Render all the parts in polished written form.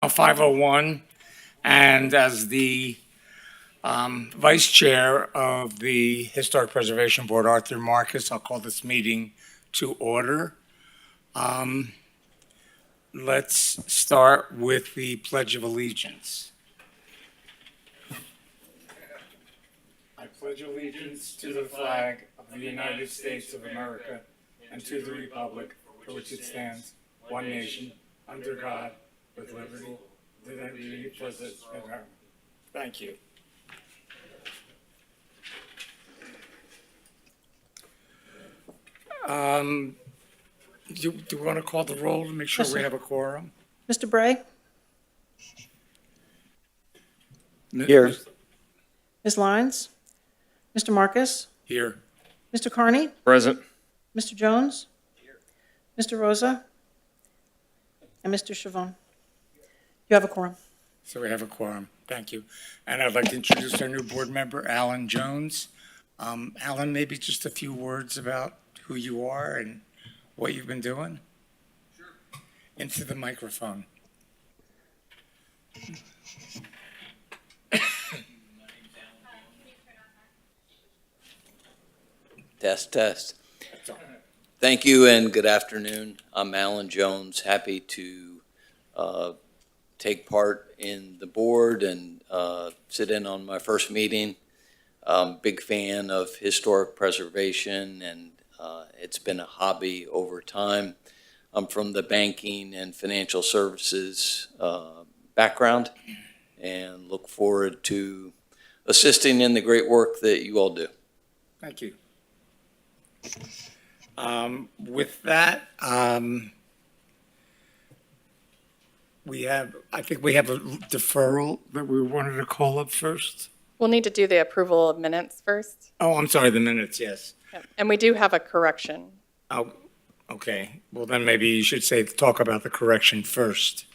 5:01, and as the Vice Chair of the Historic Preservation Board, Arthur Marcus, I'll call this meeting to order. Let's start with the Pledge of Allegiance. I pledge allegiance to the flag of the United States of America and to the republic for which it stands, one nation, under God, with liberty, justice, and harmony. Thank you. Do we want to call the roll to make sure we have a quorum? Mr. Bray? Here. Ms. Lyons? Mr. Marcus? Here. Mr. Carney? Present. Mr. Jones? Mr. Rosa? And Mr. Chavon? You have a quorum. So we have a quorum. Thank you. And I'd like to introduce our new board member, Alan Jones. Alan, maybe just a few words about who you are and what you've been doing? Sure. Into the microphone. Test, test. Thank you and good afternoon. I'm Alan Jones, happy to take part in the board and sit in on my first meeting. Big fan of historic preservation, and it's been a hobby over time. I'm from the banking and financial services background and look forward to assisting in the great work that you all do. Thank you. With that, I think we have a deferral that we wanted to call up first. We'll need to do the approval of minutes first. Oh, I'm sorry, the minutes, yes. Yep. And we do have a correction. Oh, okay. Well, then maybe you should talk about the correction first.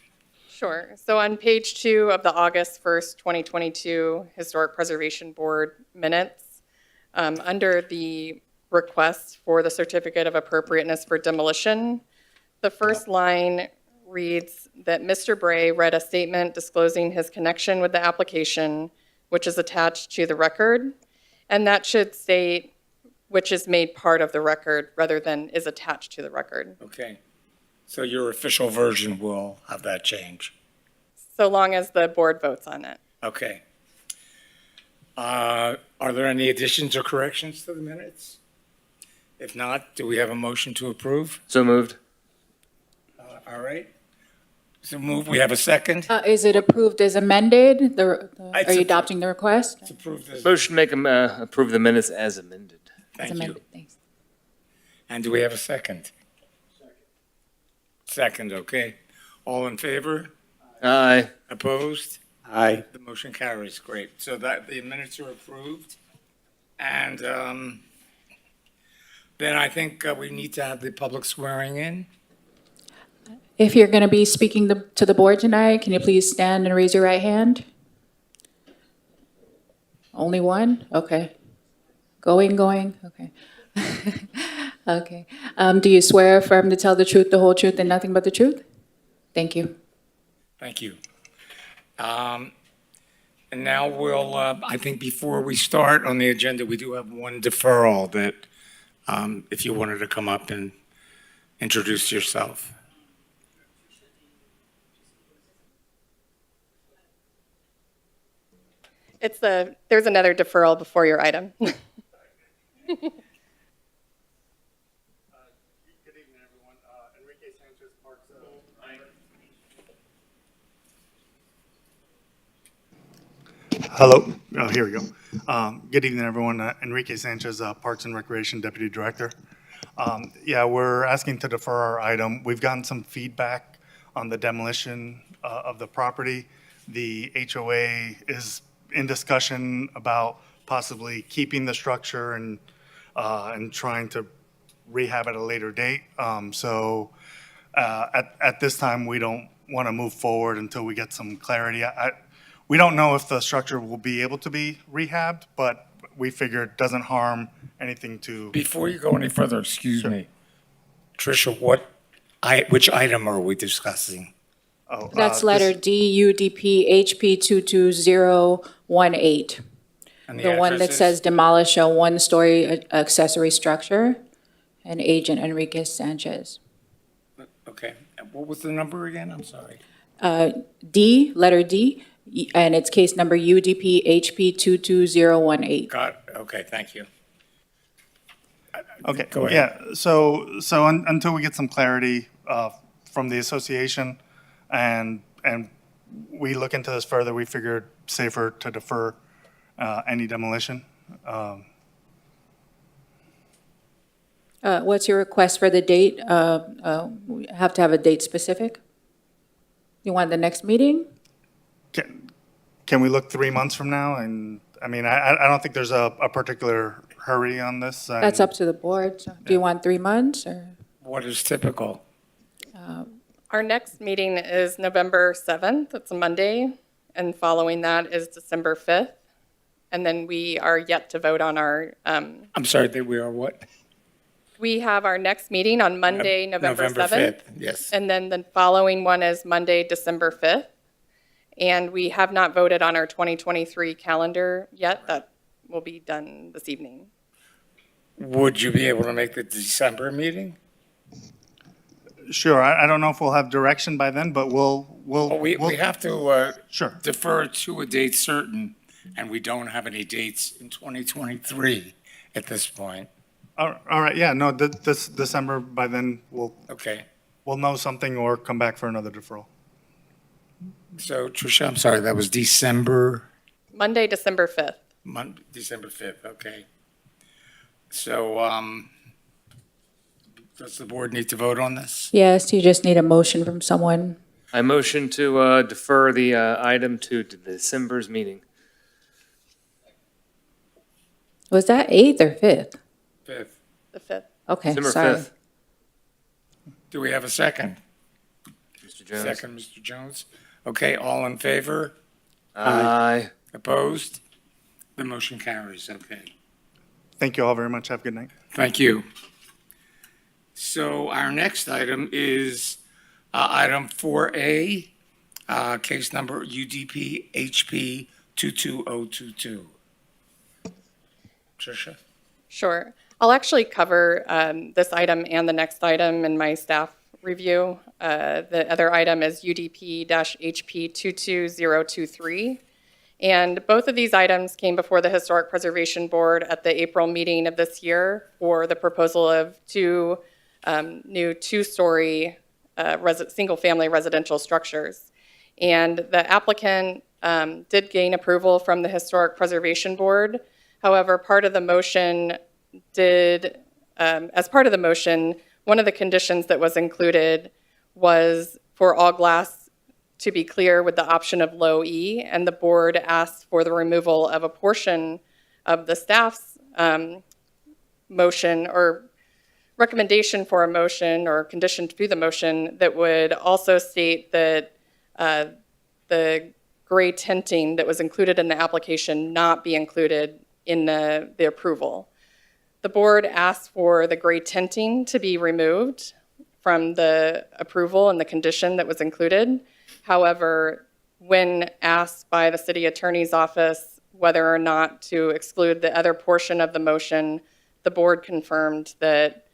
Sure. So on page 2 of the August 1st, 2022 Historic Preservation Board minutes, under the request for the certificate of appropriateness for demolition, the first line reads that Mr. Bray read a statement disclosing his connection with the application, which is attached to the record, and that should state which is made part of the record rather than is attached to the record. Okay. So your official version will have that change. So long as the board votes on it. Okay. Are there any additions or corrections to the minutes? If not, do we have a motion to approve? So moved. All right. So move. We have a second. Is it approved as amended? Are It's you a- adopting the request? It's approved as, Motion to make approve the minutes as amended. It's thank you. amended. Thanks. And do we have a second? Second, okay. All in favor? Aye. Opposed? Aye. The motion carries. Great. So that the minutes are approved. And then I think we need to have the public swearing in. If you're going to be speaking to the board tonight, can you please stand and raise your right hand? Only one? Okay. Going, okay. Okay. Do you swear or affirm to tell the truth, the whole truth, and nothing but the truth? Thank you. Thank you. And now we'll, I think before we start on the agenda, we do have one deferral that if you wanted to come up and introduce yourself. There's another deferral before your item. Good evening, everyone. Enrique Sanchez, Parks. Hello. Oh, here we go. Good evening, everyone. Enrique Sanchez, Parks and Recreation Deputy Director. Yeah, we're asking to defer our item. We've gotten some feedback on the demolition of the property. The HOA is in discussion about possibly keeping the structure and trying to rehab at a later date. So at this time, we don't want to move forward until we get some clarity. We don't know if the structure will be able to be rehabbed, but we figure it doesn't harm anything to. Before you go any further, excuse me, Tricia, which item are we discussing? Oh, That's this- letter D, UDP, HP 22018. And The one that address is? says demolish a one-story accessory structure, and Agent Enriquez Sanchez. Okay, and what was the number again? I'm sorry. D, letter D, and it's case number UDP HP 22018. Got, okay, thank you. Okay, Go ahead. yeah, until we get some clarity from the association and we look into this further, we figured safer to defer any demolition. What's your request for the date? We have to have a date specific? You want the next meeting? Can we look 3 months from now? And, I mean, I don't think there's a particular hurry on this. That's up to the board. So do you want 3 months or? What is typical? Our next meeting is November 7th. It's a Monday. And following that is December 5th. And then we are yet to vote on our, I'm sorry, that we are what? we have our next meeting on Monday, November 7th. Yes. And then the following one is Monday, December 5th. And we have not voted on our 2023 calendar yet. That will be done this evening. Would you be able to make the December meeting? Sure, I don't know if we'll have direction by then, but we'll. Well, we we'll- have to Sure. defer to a date certain, and we don't have any dates in 2023 at this point. All right, yeah, no, this December, by then, Okay. we'll know something or come back for another deferral. So Tricia, I'm sorry, that was December, Monday, December 5th. December 5th, okay. So, does the board need to vote on this? Yes, you just need a motion from someone. I motion to defer the item to December's meeting. Was that 8th or 5th? 5th. The 5th. Okay, December sorry. 5th. Do we have a second? Mr. Jones? Second, Mr. Jones. Okay, all in favor? Aye. Opposed? The motion carries, okay. Thank you all very much. Have a good night. Thank you. So our next item is item 4A, case number UDP HP 22022. Tricia? Sure. I'll actually cover this item and the next item in my staff review. The other item is UDP-HP 22023. And both of these items came before the Historic Preservation Board at the April meeting of this year for the proposal of two new two-story single-family residential structures. And the applicant did gain approval from the Historic Preservation Board. However, part of the motion as part of the motion, one of the conditions that was included was for all glass to be clear with the option of low E, and the board asked for the removal of a portion of the staff's motion or recommendation for a motion or condition to the motion that would also state that the gray tinting that was included in the application not be included in the approval. The board asked for the gray tinting to be removed from the approval and the condition that was included. However, when asked by the city attorney's office whether or not to exclude the other portion of the motion, the board confirmed that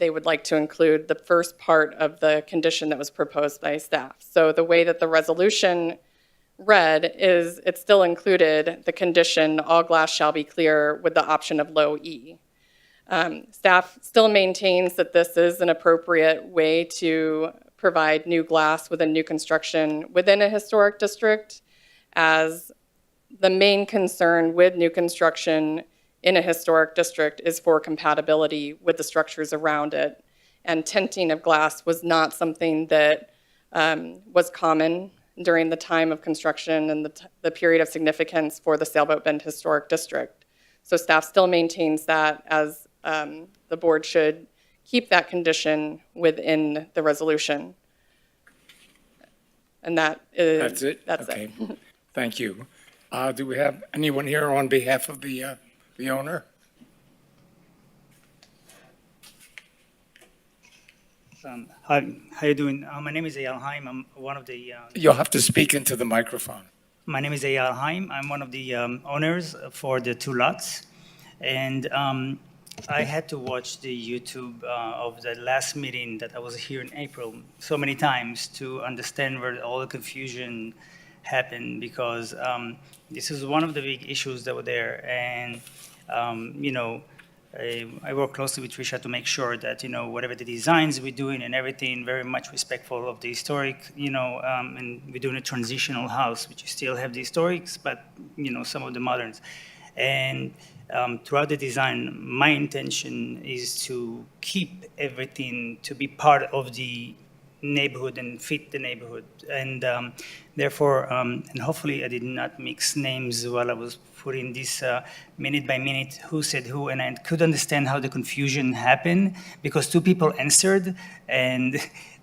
they would like to include the first part of the condition that was proposed by staff. So the way that the resolution read is it still included the condition, all glass shall be clear with the option of low E. Staff still maintains that this is an appropriate way to provide new glass within new construction within a historic district, as the main concern with new construction in a historic district is for compatibility with the structures around it. And tinting of glass was not something that was common during the time of construction and the period of significance for the Sailboat Bend Historic District. So staff still maintains that, as the board should keep that condition within the resolution. And that is... That's it? That's Okay. it. Thank you. Do we have anyone here on behalf of the owner? Hi, how you doing? My name is Eyal Haim. I'm one of the. You'll have to speak into the microphone. My name is Eyal Haim. I'm one of the owners for the two lots, and I had to watch the YouTube of the last meeting that I was here in April so many times to understand where all the confusion happened, because this is one of the big issues that were there, and you know. I work closely with Trisha to make sure that, whatever the designs we're doing and everything, very much respectful of the historic, and we're doing a transitional house, which you still have the historics, but, some of the moderns. And throughout the design, my intention is to keep everything to be part of the neighborhood and fit the neighborhood. And therefore, and hopefully I did not mix names while I was putting this minute by minute, who said who, and I could understand how the confusion happened, because two people answered, and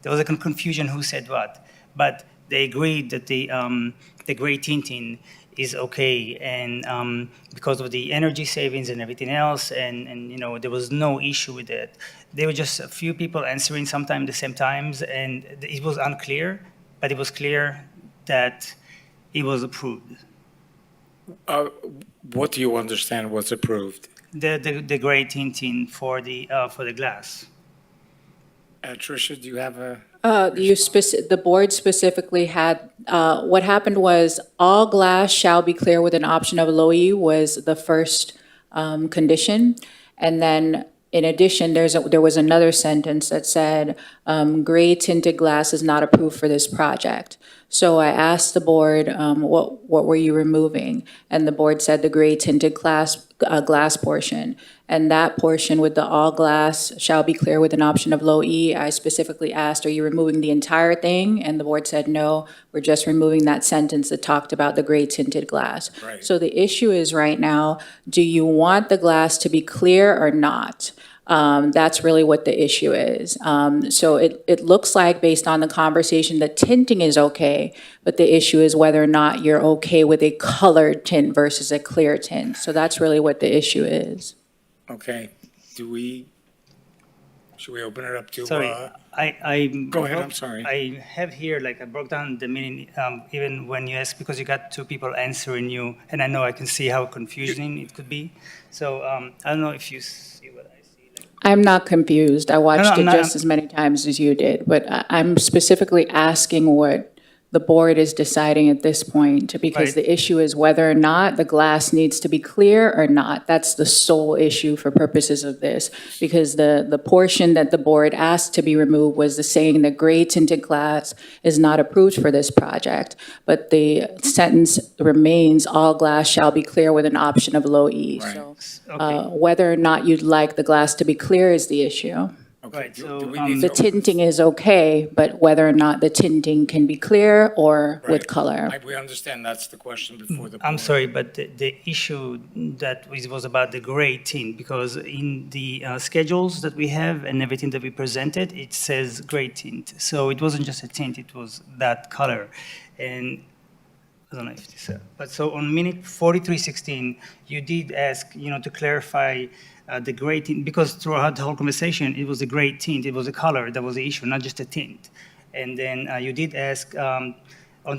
there was a confusion who said what. But they agreed that the gray tinting is okay, and because of the energy savings and everything else, and there was no issue with it. There were just a few people answering sometime the same times, and it was unclear, but it was clear that it was approved. What do you understand was approved? The gray tinting for the glass. Tricia, do you have a? The board specifically had, what happened was, all glass shall be clear with an option of low E was the first condition. And then, in addition, there was another sentence that said, gray tinted glass is not approved for this project. So I asked the board, what were you removing? And the board said the gray tinted glass portion. And that portion with the all glass shall be clear with an option of low E. I specifically asked, are you removing the entire thing? And the board said, no, we're just removing that sentence that talked about the gray tinted glass. Right. So the issue is right now, do you want the glass to be clear or not? That's really what the issue is. So it looks like, based on the conversation, that tinting is okay, but the issue is whether or not you're okay with a colored tint versus a clear tint. So that's really what the issue is. Okay, should we open it up to? Sorry, Go ahead, I'm sorry. I have here, I broke down the meaning, even when you ask, because you got two people answering you, and I know I can see how confusing it could be. So I don't know if you see what I see. I'm not confused. I watched No, it just as many times as you did, but I'm specifically asking what the board is deciding at this point, because Right. the issue is whether or not the glass needs to be clear or not. That's the sole issue for purposes of this, because the portion that the board asked to be removed was the saying that gray tinted glass is not approved for this project, but the sentence remains, all glass shall be clear with an option of low E. Right. So Okay. whether or not you'd like the glass to be clear is the issue. Okay, Right, do so, we um, need The to- tinting is okay, but whether or not the tinting can be clear or with Right. color. We understand that's the question before the. I'm board. sorry, but the issue that was about the gray tint, because in the schedules that we have and everything that we presented, it says gray tint. So it wasn't just a tint, it was that color. And I don't know if this, but so on minute 4316, you did ask, to clarify the gray tint, because throughout the whole conversation, it was a gray tint, it was a color that was the issue, not just a tint. And then you did ask on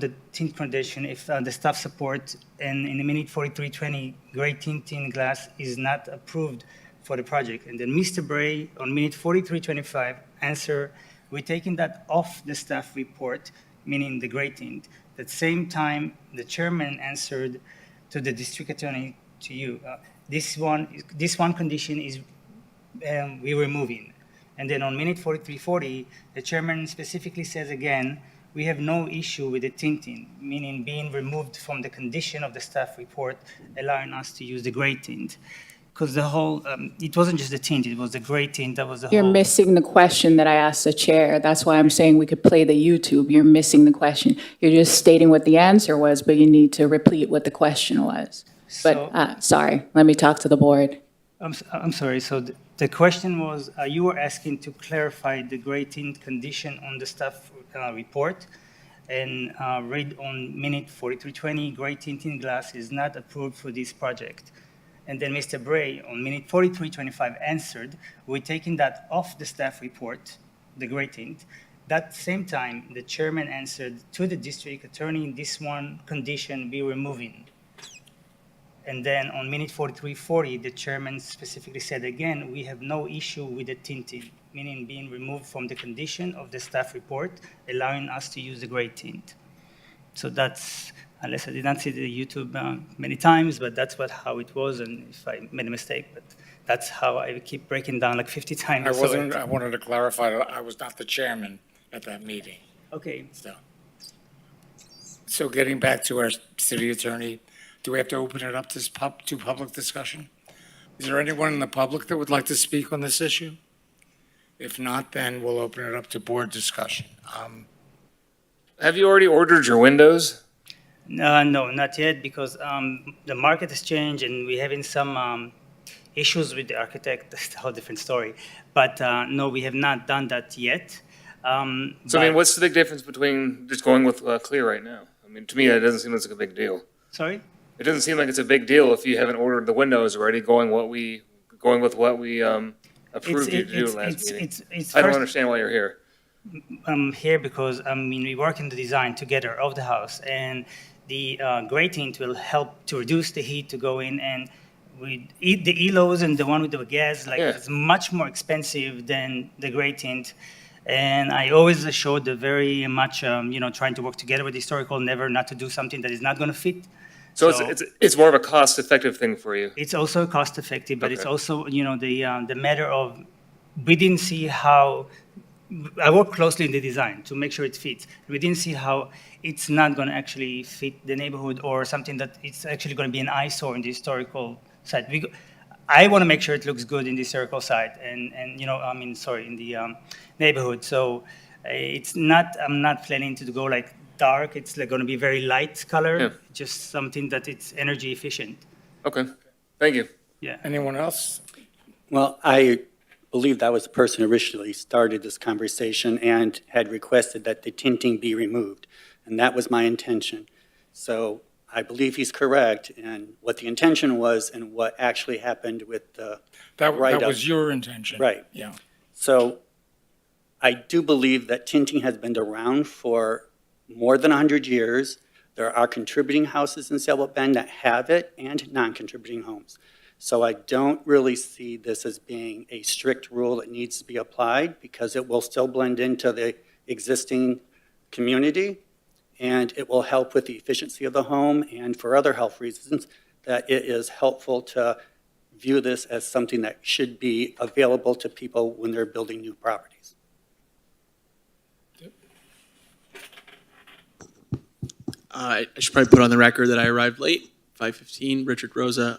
the tint condition if the staff support, and in the minute 4320, gray tinting glass is not approved for the project. And then Mr. Bray on minute 4325 answer, we're taking that off the staff report, meaning the gray tint. At the same time, the chairman answered to the district attorney, to you, this one condition is we're removing. And then on minute 4340, the chairman specifically says again, we have no issue with the tinting, meaning being removed from the condition of the staff report, allowing us to use the gray tint. Because the whole, it wasn't just the tint, it was the gray tint, that was the You're whole. missing the question that I asked the chair. That's why I'm saying we could play the YouTube. You're missing the question. You're just stating what the answer was, but you need to repeat what the question was. So- But, sorry, let me talk to the board. I'm sorry, so the question was, you were asking to clarify the gray tint condition on the staff report, and read on minute 4320, gray tinting glass is not approved for this project. And then Mr. Bray on minute 4325 answered, we're taking that off the staff report, the gray tint. That same time, the chairman answered to the district attorney, this one condition be removing. And then on minute 4340, the chairman specifically said again, we have no issue with the tinting, meaning being removed from the condition of the staff report, allowing us to use the gray tint. So that's, unless I did not see the YouTube many times, but that's how it was, and if I made a mistake, but that's how I keep breaking down like 50 times. I wanted to clarify that I was not the chairman at that meeting, Okay, so getting back to our city attorney, do we have to open it up to public discussion? Is there anyone in the public that would like to speak on this issue? If not, then we'll open it up to board discussion. Have you already ordered your windows? no, not yet, because the market has changed and we're having some issues with the architect. That's a whole different story. But no, we have not done that yet. So, I mean, what's the big difference between just going with clear right now? I mean, to me, it doesn't seem like it's a big deal. Sorry? It doesn't seem like it's a big deal if you haven't ordered the windows already, going with what we approved you to do last meeting. I don't understand why you're here. I'm here because, I mean, we work in the design together of the house, and the gray tint will help to reduce the heat to go in, and we eat the ELOs and the one with the gas, like, Yeah. it's much more expensive than the gray tint. And I always showed the very much, trying to work together with historical, never not to do something that is not going to fit. So it's more of a cost-effective thing for you. It's also cost effective, but it's Okay. also, the matter of, we didn't see how, I work closely in the design to make sure it fits. We didn't see how it's not going to actually fit the neighborhood or something that it's actually going to be an eyesore in the historical side. I want to make sure it looks good in the historical side and in the neighborhood. So I'm not planning to go like dark. It's like going to be very light color, Yeah. just something that it's energy efficient. Okay, thank you. Yeah. Anyone else? Well, I believe that was the person who originally started this conversation and had requested that the tinting be removed, and that was my intention. So I believe he's correct in what the intention was and what actually happened with the That write-up. was your intention. Right. Yeah. So I do believe that tinting has been around for more than 100 years. There are contributing houses in Sailboat Bend that have it and non-contributing homes. So I don't really see this as being a strict rule that needs to be applied because it will still blend into the existing community and it will help with the efficiency of the home and for other health reasons that it is helpful to view this as something that should be available to people when they're building new properties. I should probably put on the record that I arrived late, 5:15, Richard Rosa.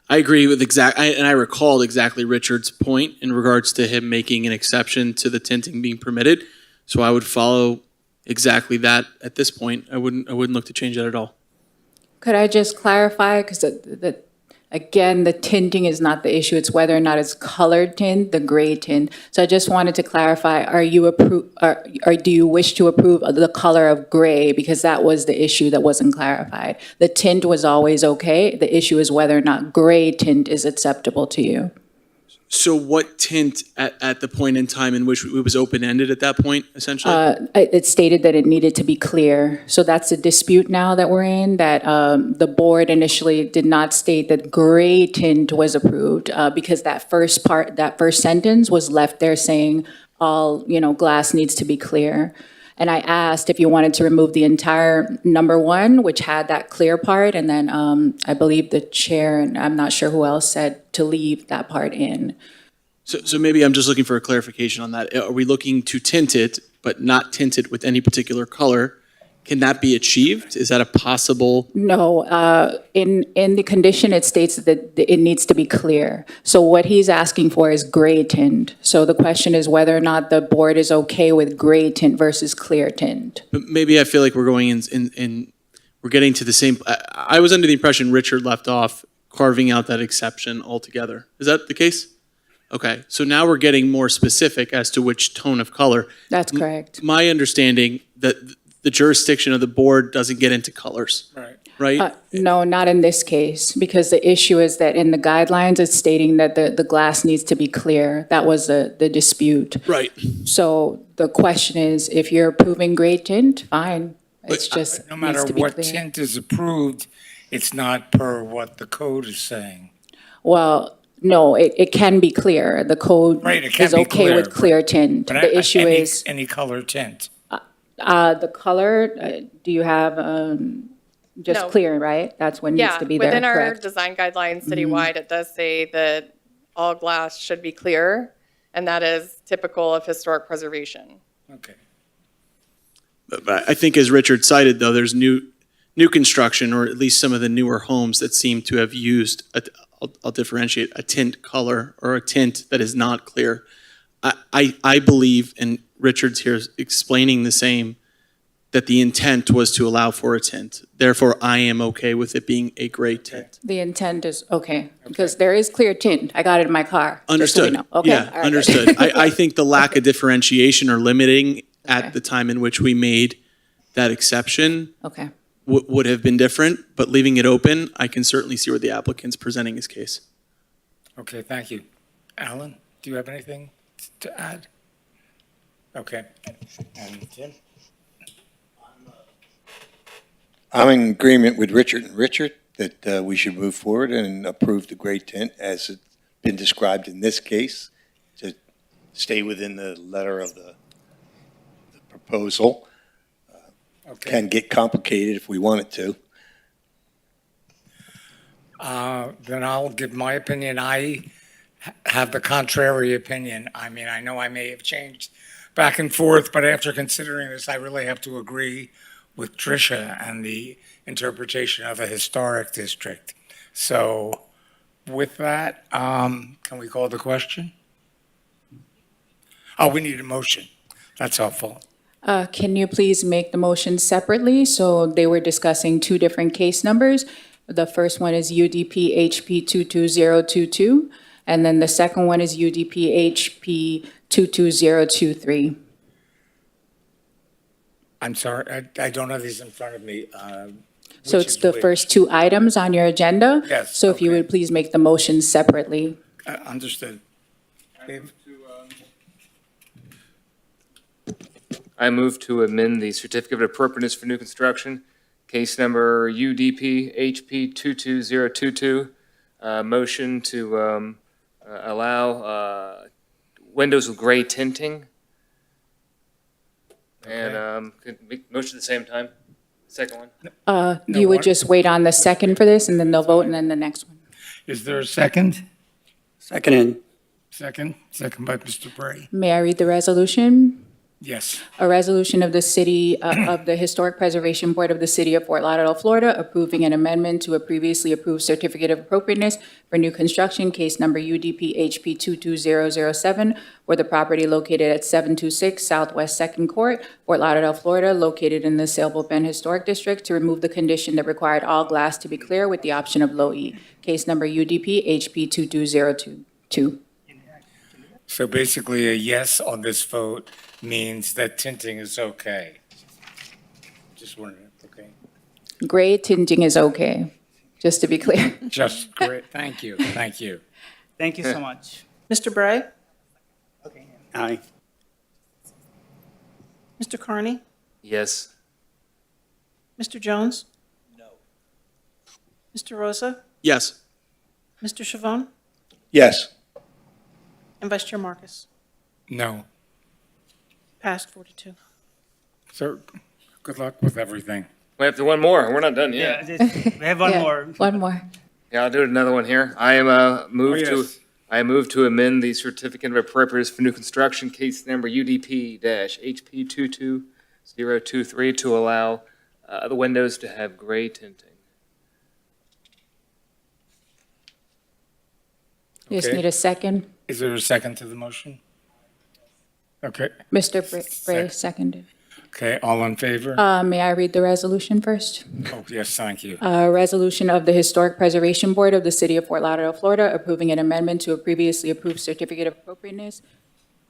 I agree with and I recalled exactly Richard's point in regards to him making an exception to the tinting being permitted. So I would follow exactly that at this point. I wouldn't look to change that at all. Could I just clarify, because again, the tinting is not the issue, it's whether or not it's colored tint, the gray tint. So I just wanted to clarify, or do you wish to approve of the color of gray? Because that was the issue that wasn't clarified. The tint was always okay, the issue is whether or not gray tint is acceptable to you. So what tint at the point in time in which it was open-ended at that point, essentially? It stated that it needed to be clear. So that's a dispute now that we're in, that the board initially did not state that gray tint was approved because that first sentence was left there saying all, glass needs to be clear. And I asked if you wanted to remove the entire number one, which had that clear part, and then I believe the chair, and I'm not sure who else, said to leave that part in. So maybe I'm just looking for a clarification on that. Are we looking to tint it, but not tint it with any particular color? Can that be achieved? Is that a possible? No, in the condition, it states that it needs to be clear. So what he's asking for is gray tint. So the question is whether or not the board is okay with gray tint versus clear tint. But maybe I feel like we're going we're getting to the same. I was under the impression Richard left off carving out that exception altogether. Is that the case? Okay, so now we're getting more specific as to which tone of color. That's correct. My understanding that the jurisdiction of the board doesn't get into colors. Right. right? No, not in this case, because the issue is that in the guidelines, it's stating that the glass needs to be clear. That was the dispute. Right. So the question is, if you're approving gray tint, fine. It's just No needs matter to be what clear. tint is approved, it's not per what the code is saying. Well, no, it can be clear. The code Right, it can is be okay with clear, clear tint. But The issue is, any color tint. the color, do you have, just No. clear, right? That's what needs Yeah, to be there, within our correct? design guidelines citywide, it does say that all glass should be clear, and that is typical of historic preservation. Okay. But I think as Richard cited, though, there's new construction, or at least some of the newer homes that seem to have used, I'll differentiate, a tint color or a tint that is not clear. I believe, and Richard's here explaining the same, that the intent was to allow for a tint. Therefore, I am okay with it being a gray tint. The intent is, okay, because there is clear tint. I got it in my car. just so we Understood. know. Okay, Yeah, all right. understood. I think the lack of differentiation or limiting Okay. at the time in which we made that exception Okay. would have been different, but leaving it open, I can certainly see where the applicant's presenting his case. Okay, thank you. Alan, do you have anything to add? Okay. And Tim? I'm in agreement with Richard that we should move forward and approve the gray tint as it's been described in this case, to stay within the letter of the proposal. Okay. Can get complicated if we want it to. Then I'll give my opinion. I have the contrary opinion. I mean, I know I may have changed back and forth, but after considering this, I really have to agree with Tricia and the interpretation of a historic district. So with that, can we call the question? Oh, we need a motion. That's helpful. Can you please make the motion separately? So they were discussing two different case numbers. The first one is UDP HP 22022, and then the second one is UDP HP 22023. I'm sorry, I don't have these in front of me. So Which it's is the which? first two items on your agenda. Yes, So if you okay. would please make the motion separately. Understood. Dave? I move to amend the certificate of appropriateness for new construction, case number UDP HP 22022. Motion to allow windows with gray tinting. And could we motion at the same time? Second one? No, You would one- just wait on the second for this, and then they'll vote, and then the next one. Is there a second? Seconded. Second by Mr. Bray. May I read the resolution? Yes. A resolution of the city, of the Historic Preservation Board of the City of Fort Lauderdale, Florida, approving an amendment to a previously approved certificate of appropriateness for new construction, case number UDP HP 22007, for the property located at 726 Southwest Second Court, Fort Lauderdale, Florida, located in the Sailboat Bend Historic District, to remove the condition that required all glass to be clear with the option of low E. Case number UDP HP 22022. So basically, a yes on this vote means that tinting is okay. Just wondering, okay? Gray tinting is okay, just to be clear. Just great, thank you. Thank you so much. Mr. Bray? Okay. Aye. Mr. Carney? Yes. Mr. Jones? No. Mr. Rosa? Yes. Mr. Chavon? Yes. And Vice Chair Marcus? No. Passed 4-2. So, good luck with everything. We have to one more. We're not done Yeah, yet. we have one Yeah, more. One more. Yeah, I'll do another one here. I am moved to. yes. I move to amend the certificate of appropriateness for new construction, case number UDP-HP 22023, to allow the windows to have gray tinting. You just Okay. need a second. Is there a second to the motion? Okay, Mr. Bray seconded. okay, all in favor? May I read the resolution first? Oh, yes, thank you. A resolution of the Historic Preservation Board of the City of Fort Lauderdale, Florida, approving an amendment to a previously approved certificate of appropriateness.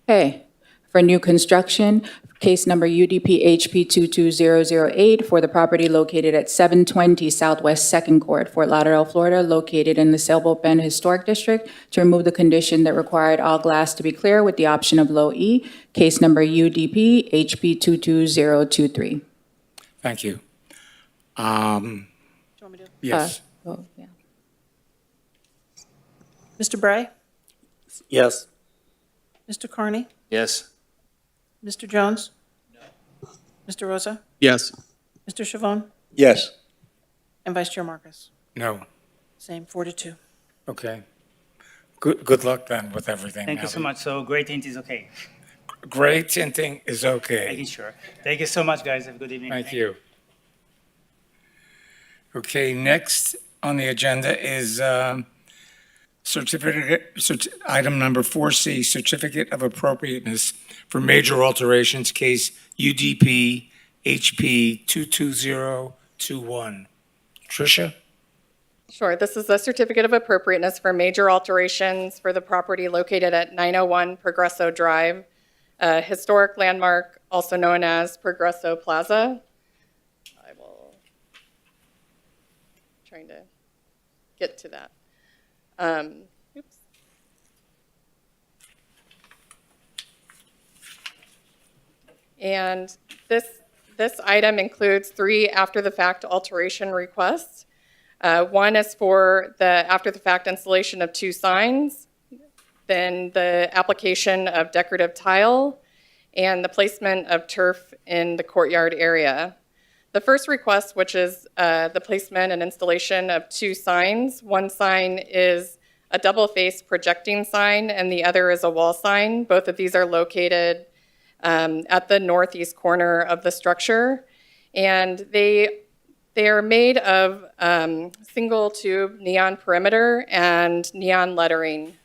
Hey, for new construction, case number UDP HP 22008 for the property located at 720 Southwest Second Court, Fort Lauderdale, Florida, located in the Sailboat Bend Historic District, to remove the condition that required all glass to be clear with the option of low E, case number UDP HP 22023. Thank you. Do you want me to? Yes. Oh, yeah. Mr. Bray? Yes. Mr. Carney? Yes. Mr. Jones? No. Mr. Rosa? Yes. Mr. Chavon? Yes. And Vice Chair Marcus? No. Same, 4-2. Okay. Good luck then with everything. Thank you so Now. much. So gray tint is okay. Gray tinting is okay. Making sure. Thank you so much, guys. Have a good evening. Thank you. Okay, next on the agenda is item number 4C, Certificate of Appropriateness for Major Alterations, case UDP HP 22021. Tricia? Sure, this is a certificate of appropriateness for major alterations for the property located at 901 Progresso Drive, a historic landmark also known as Progresso Plaza. I will, trying to get to that. Oops. And this item includes 3 after-the-fact alteration requests. One is for the after-the-fact installation of 2 signs, then the application of decorative tile, and the placement of turf in the courtyard area. The first request, which is the placement and installation of 2 signs. One sign is a double-faced projecting sign, and the other is a wall sign. Both of these are located at the northeast corner of the structure, and they are made of single tube neon perimeter and neon lettering.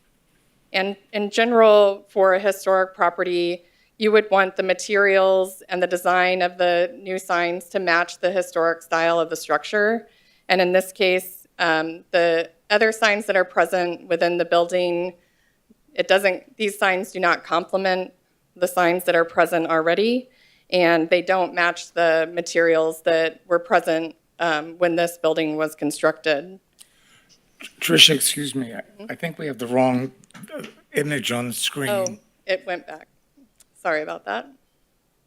And in general, for a historic property, you would want the materials and the design of the new signs to match the historic style of the structure. And in this case, the other signs that are present within the building, these signs do not complement the signs that are present already, and they don't match the materials that were present when this building was constructed. Tricia, excuse me, I think we have the wrong image on the screen. Oh, it went back. Sorry about that.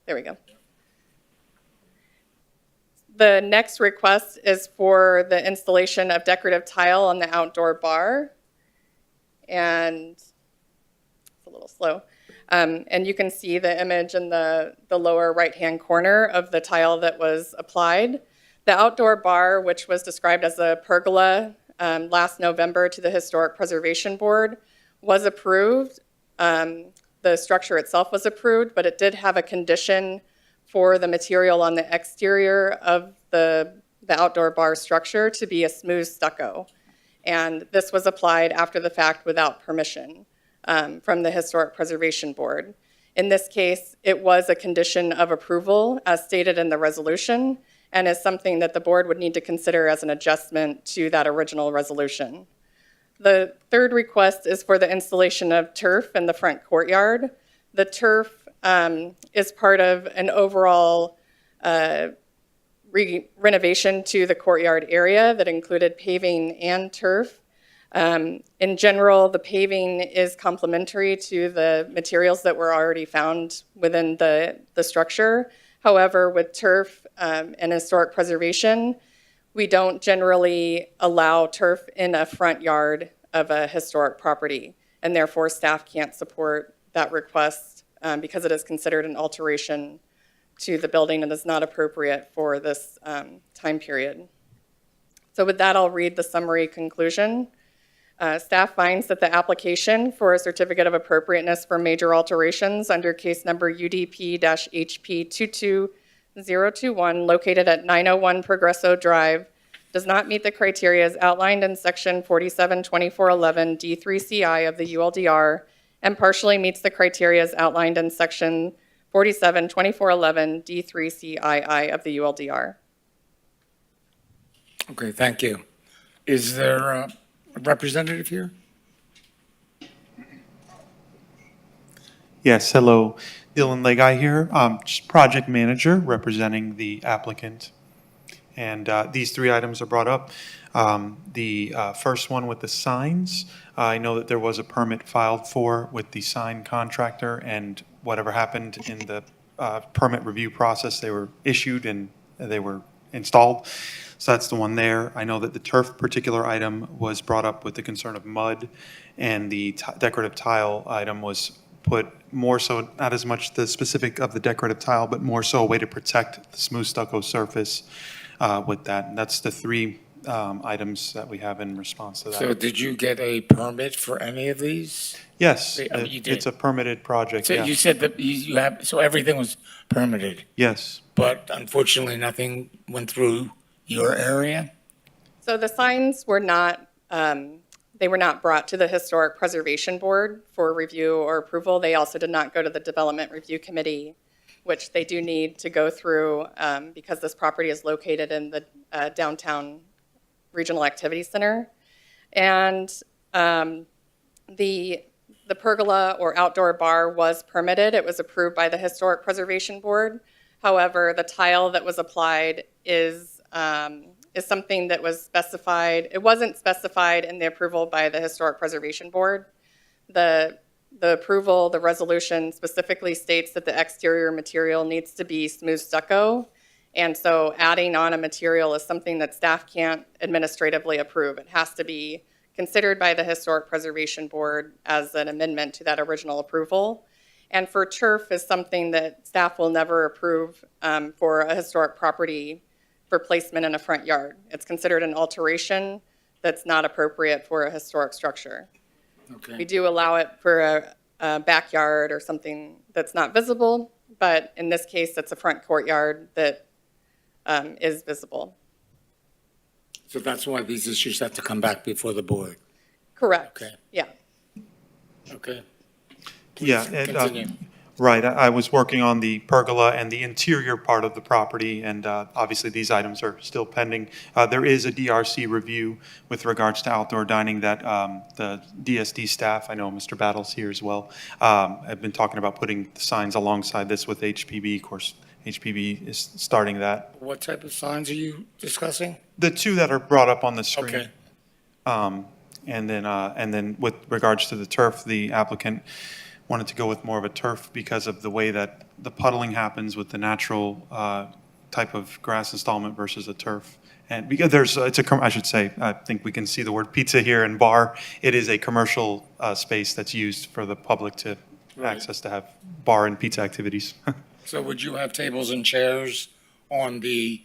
There we go. The next request is for the installation of decorative tile on the outdoor bar. And it's a little slow. And you can see the image in the lower right-hand corner of the tile that was applied. The outdoor bar, which was described as a pergola last November to the Historic Preservation Board, was approved. The structure itself was approved, but it did have a condition for the material on the exterior of the outdoor bar structure to be a smooth stucco. And this was applied after the fact without permission from the Historic Preservation Board. In this case, it was a condition of approval as stated in the resolution, and is something that the board would need to consider as an adjustment to that original resolution. The third request is for the installation of turf in the front courtyard. The turf is part of an overall renovation to the courtyard area that included paving and turf. In general, the paving is complementary to the materials that were already found within the structure. However, with turf and historic preservation, we don't generally allow turf in a front yard of a historic property, and therefore staff can't support that request because it is considered an alteration to the building and is not appropriate for this time period. So with that, I'll read the summary conclusion. Staff finds that the application for a certificate of appropriateness for major alterations under case number UDP-HP 22021 located at 901 Progresso Drive does not meet the criteria as outlined in section 472411 D3CI of the ULDR and partially meets the criteria as outlined in section 472411 D3CII of the ULDR. Okay, thank you. Is there a representative here? Yes, hello. Dylan Legai here, just project manager representing the applicant. And these three items are brought up. The first one with the signs, I know that there was a permit filed for with the sign contractor, and whatever happened in the permit review process, they were issued and they were installed. So that's the one there. I know that the turf particular item was brought up with the concern of mud, and the decorative tile item was put more so, not as much the specific of the decorative tile, but more so a way to protect the smooth stucco surface with that. And that's the three items that we have in response to that. So did you get a permit for any of these? Yes, You did. it's a permitted project, So yeah. you said that you have, so everything was permitted, Yes, but unfortunately, nothing went through your area? So the signs were not, they were not brought to the Historic Preservation Board for review or approval. They also did not go to the Development Review Committee, which they do need to go through because this property is located in the downtown Regional Activity Center. And the pergola or outdoor bar was permitted. It was approved by the Historic Preservation Board. However, the tile that was applied is something that was specified. It wasn't specified in the approval by the Historic Preservation Board. The approval, the resolution specifically states that the exterior material needs to be smooth stucco. And so adding on a material is something that staff can't administratively approve. It has to be considered by the Historic Preservation Board as an amendment to that original approval. And for turf is something that staff will never approve for a historic property for placement in a front yard. It's considered an alteration that's not appropriate for a historic structure. Okay. We do allow it for a backyard or something that's not visible, but in this case, it's a front courtyard that is visible. So that's why these issues have to come back before the board. Correct. Okay. Yeah. Okay. yeah. Please and, continue. Right, I was working on the pergola and the interior part of the property, and obviously these items are still pending. There is a DRC review with regards to outdoor dining that the DSD staff, I know Mr. Battle's here as well, have been talking about putting the signs alongside this with HPB. Of course, HPB is starting that. What type of signs are you discussing? The two that are brought up on the screen. Okay. And then with regards to the turf, the applicant wanted to go with more of a turf because of the way that the puddling happens with the natural type of grass installment versus a turf. And because I should say, I think we can see the word pizza here and bar. It is a commercial space that's used for the public to access to have bar and pizza activities. So would you have tables and chairs on the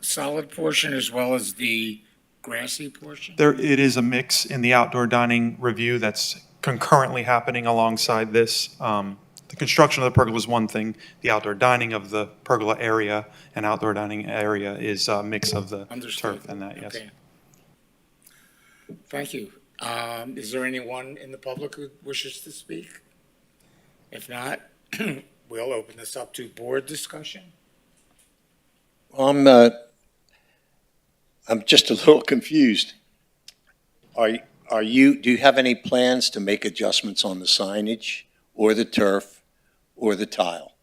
solid portion as well as the grassy portion? It is a mix in the outdoor dining review that's concurrently happening alongside this. The construction of the pergola is one thing. The outdoor dining of the pergola area and outdoor dining area is a mix of the Understood. turf and that, yes. Okay. Thank you. Is there anyone in the public who wishes to speak? If not, we'll open this up to board discussion. I'm just a little confused. Do you have any plans to make adjustments on the signage or the turf or the tile?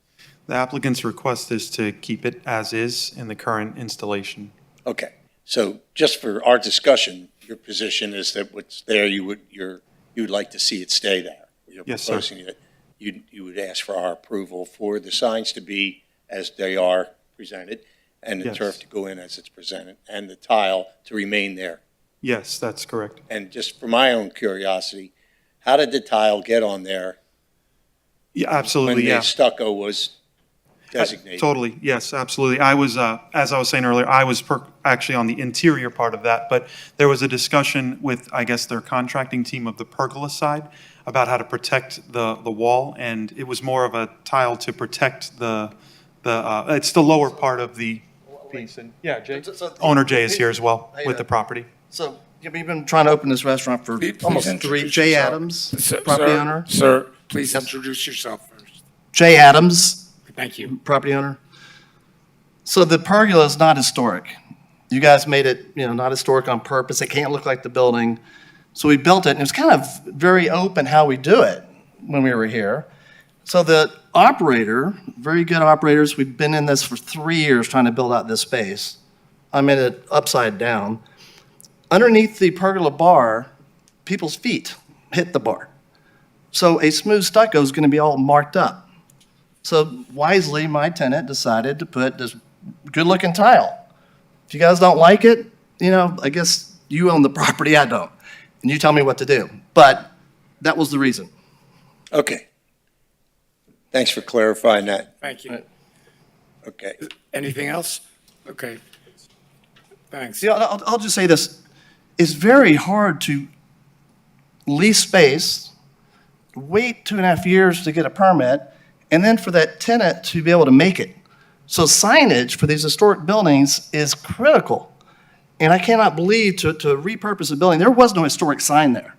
The applicant's request is to keep it as is in the current installation. Okay, so just for our discussion, your position is that what's there, you would like to see it stay there. You're Yes, sir. proposing it. You would ask for our approval for the signs to be as they are presented, and the Yes. turf to go in as it's presented, and the tile to remain there. Yes, that's correct. And just for my own curiosity, how did the tile get on there Yeah, when absolutely, the yeah. stucco was designated? Totally, yes, absolutely. I was, as I was saying earlier, I was actually on the interior part of that, but there was a discussion with, I guess, their contracting team of the pergola side about how to protect the wall, and it was more of a tile to protect it's the lower part of the piece. And yeah, Jay, owner Jay is here as well with the property. So, we've been trying to open this restaurant for Please almost introduce Jay yourself. Adams, Sir- property sir- owner. Sir, please Yes. introduce yourself first. Jay Adams, Thank you. property owner. So the pergola is not historic. You guys made it, not historic on purpose. It can't look like the building. So we built it, and it was kind of very open how we do it when we were here. So the operator, very good operators, we've been in this for 3 years trying to build out this space. I'm in it upside down. Underneath the pergola bar, people's feet hit the bar. So a smooth stucco is going to be all marked up. So wisely, my tenant decided to put this good-looking tile. If you guys don't like it, I guess you own the property, I don't. And you tell me what to do. But that was the reason. Okay. Thanks for clarifying that. Thank you. Okay. Anything else? Okay. Thanks. See, I'll just say this. It's very hard to lease space, wait 2.5 years to get a permit, and then for that tenant to be able to make it. So signage for these historic buildings is critical. And I cannot believe to repurpose a building, there was no historic sign there.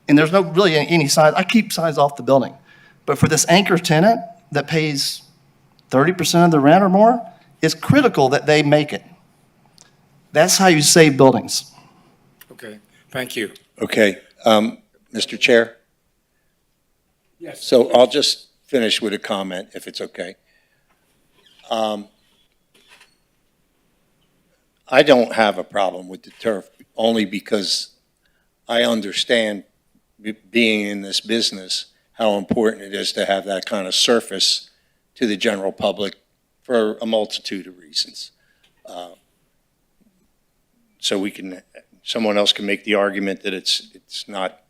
And there's no really any sign. I keep signs off the building. But for this anchor tenant that pays 30% of the rent or more, it's critical that they make it. That's how you save buildings. Okay, thank you. Okay. Mr. Chair? Yes. So I'll just finish with a comment, if it's okay. I don't have a problem with the turf, only because I understand, being in this business, how important it is to have that kind of surface to the general public for a multitude of reasons. So someone else can make the argument that it's not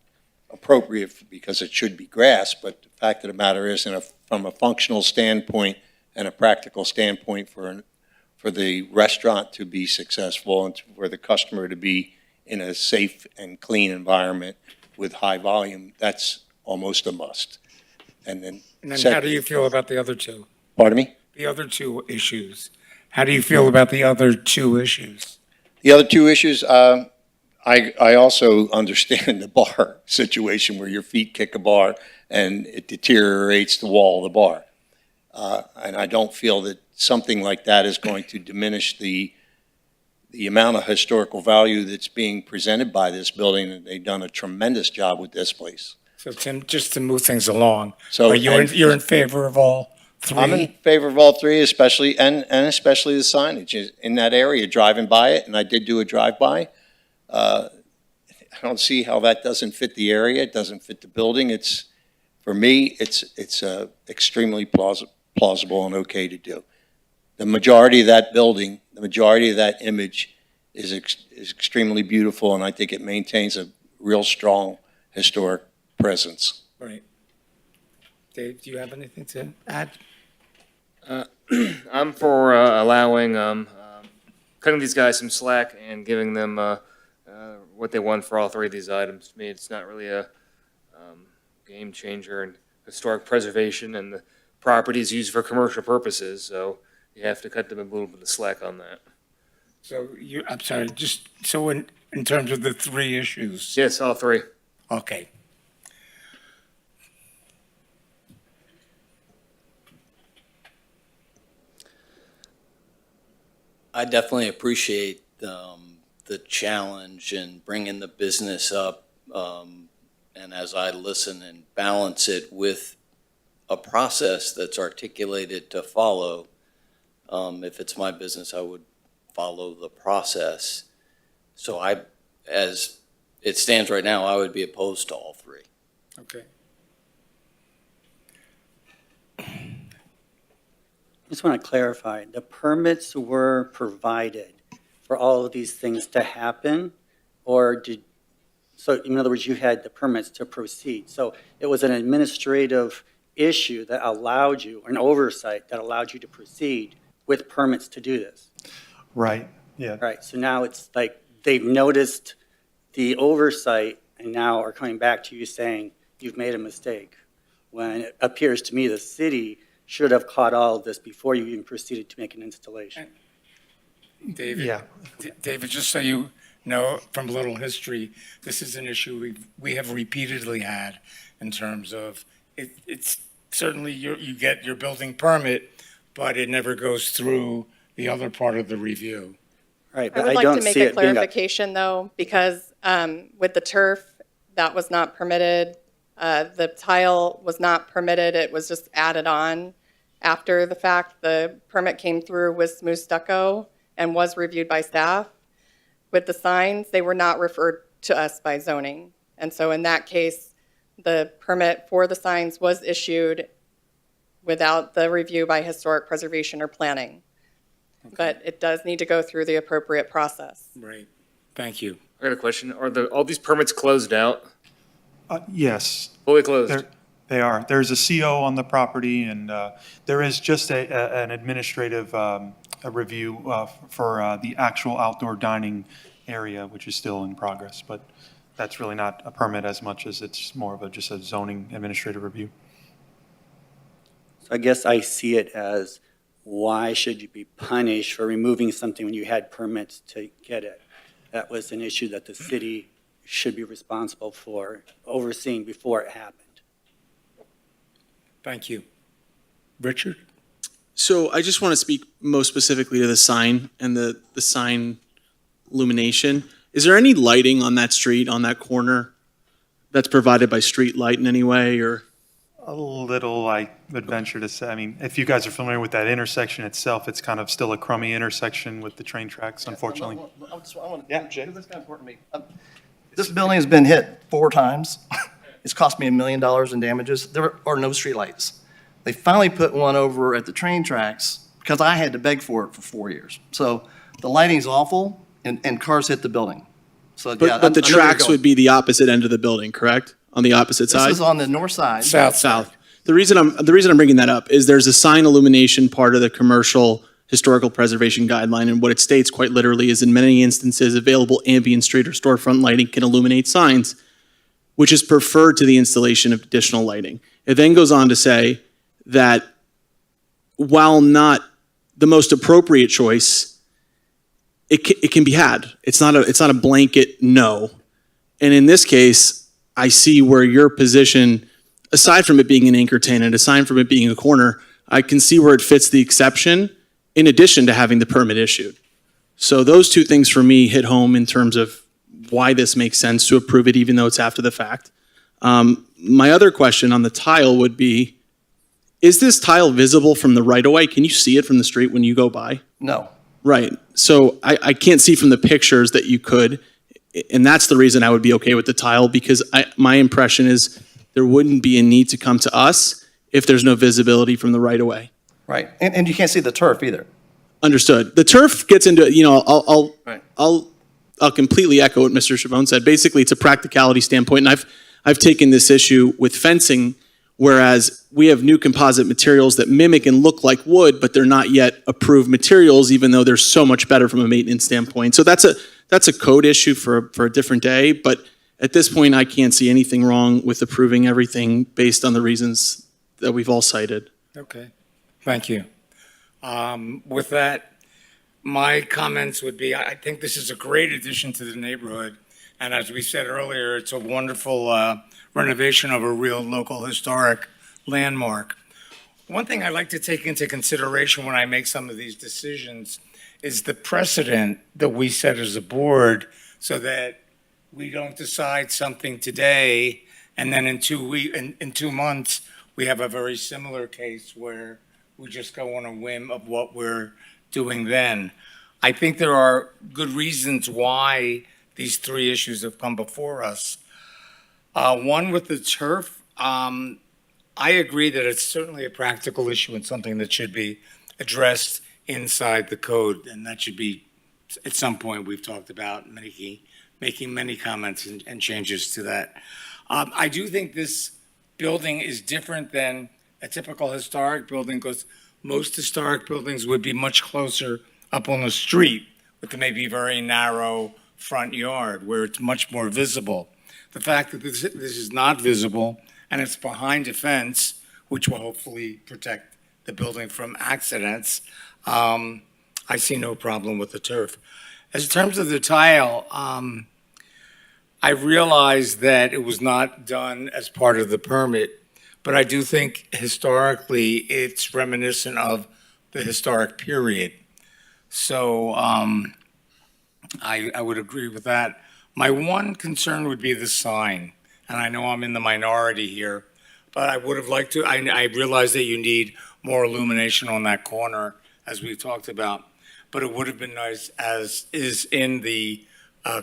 appropriate because it should be grass, but the fact of the matter is, from a functional standpoint and a practical standpoint for the restaurant to be successful and for the customer to be in a safe and clean environment with high volume, that's almost a must. And then how do you feel about the other two? Pardon me? The other two issues. How do you feel about the other two issues? The other two issues, I also understand the bar situation where your feet kick a bar and it deteriorates the wall of the bar. And I don't feel that something like that is going to diminish the amount of historical value that's being presented by this building. And they've done a tremendous job with this place. So Tim, just to move things along, So you're in favor of all three? I'm in favor of all three, especially especially the signage in that area, driving by it, and I did do a drive-by. I don't see how that doesn't fit the area. It doesn't fit the building. For me, it's extremely plausible and okay to do. The majority of that building, the majority of that image is extremely beautiful, and I think it maintains a real strong historic presence. Right. Dave, do you have anything to add? I'm for allowing, cutting these guys some slack and giving them what they want for all three of these items. To me, it's not really a game changer in historic preservation, and the property is used for commercial purposes, so you have to cut them a little bit of slack on that. So I'm sorry, just so in terms of the three issues. Yes, all three. Okay. I definitely appreciate the challenge in bringing the business up, and as I listen and balance it with a process that's articulated to follow, if it's my business, I would follow the process. So as it stands right now, I would be opposed to all three. Okay. I just want to clarify, the permits were provided for all of these things to happen, so in other words, you had the permits to proceed. So it was an administrative issue that allowed you, an oversight that allowed you to proceed with permits to do this. Right, yeah. Right, so now it's like they've noticed the oversight and now are coming back to you saying you've made a mistake. When it appears to me the city should have caught all of this before you even proceeded to make an installation. David, Yeah. David, just so you know from a little history, this is an issue we have repeatedly had in terms of it's certainly you get your building permit, but it never goes through the other part of the review. Right, I but would I like don't to make see a it being a, clarification, though, because with the turf, that was not permitted The tile was not permitted, it was just added on after the fact. The permit came through with smooth stucco and was reviewed by staff. With the signs, they were not referred to us by zoning. And so in that case, the permit for the signs was issued without the review by historic preservation or planning. But it does need to go through the appropriate process. Right. Thank you. I got a question. Are all these permits closed out? Yes, Fully closed? they are. There's a CO on the property, and there is just an administrative a review for the actual outdoor dining area, which is still in progress. But that's really not a permit as much as it's more of just a zoning administrative review. So I guess I see it as, why should you be punished for removing something when you had permits to get it? That was an issue that the city should be responsible for overseeing before it happened. Thank you. Richard? So I just want to speak most specifically to the sign and the sign illumination. Is there any lighting on that street, on that corner, that's provided by street light in any way, or? A little, I would venture to say, I mean, if you guys are familiar with that intersection itself, it's kind of still a crummy intersection with the train tracks, unfortunately. Yeah, Jay. This is kind of important to me. This building has been hit 4 times. It's cost me $1 million in damages. There are no streetlights. They finally put one over at the train tracks because I had to beg for it for 4 years. So the lighting's awful, and cars hit the building. So, yeah, But the I know where you're tracks going. would be the opposite end of the building, correct? On the opposite side? This is on the north side. South. The reason I'm bringing that up is there's a sign illumination part of the commercial historical preservation guideline, and what it states quite literally is, in many instances, available ambient street or storefront lighting can illuminate signs, which is preferred to the installation of additional lighting. It then goes on to say that while not the most appropriate choice, it can be had. It's not a blanket no. And in this case, I see where your position, aside from it being an anchor tenant, aside from it being a corner, I can see where it fits the exception in addition to having the permit issued. So those two things for me hit home in terms of why this makes sense to approve it even though it's after the fact. My other question on the tile would be, is this tile visible from the right-of-way? Can you see it from the street when you go by? No. Right. So I can't see from the pictures that you could. And that's the reason I would be okay with the tile, because my impression is there wouldn't be a need to come to us if there's no visibility from the right-of-way. Right. And you can't see the turf either. Understood. The turf gets into, Right. I'll completely echo what Mr. Chavone said. Basically, it's a practicality standpoint, and I've taken this issue with fencing, whereas we have new composite materials that mimic and look like wood, but they're not yet approved materials, even though they're so much better from a maintenance standpoint. So that's a code issue for a different day, but at this point, I can't see anything wrong with approving everything based on the reasons that we've all cited. Okay. Thank you. With that, my comments would be, I think this is a great addition to the neighborhood. And as we said earlier, it's a wonderful renovation of a real local historic landmark. One thing I like to take into consideration when I make some of these decisions is the precedent that we set as a board, so that we don't decide something today and then in 2 months, we have a very similar case where we just go on a whim of what we're doing then. I think there are good reasons why these 3 issues have come before us. One with the turf, I agree that it's certainly a practical issue and something that should be addressed inside the code, and that should be, at some point, we've talked about making many comments and changes to that. I do think this building is different than a typical historic building, because most historic buildings would be much closer up on the street with a maybe very narrow front yard where it's much more visible. The fact that this is not visible and it's behind a fence, which will hopefully protect the building from accidents, I see no problem with the turf. As in terms of the tile, I realize that it was not done as part of the permit, but I do think historically it's reminiscent of the historic period. So I would agree with that. My one concern would be the sign. and I know I'm in the minority here, but I would have liked to, I realize that you need more illumination on that corner, as we talked about, but it would have been nice, as is in the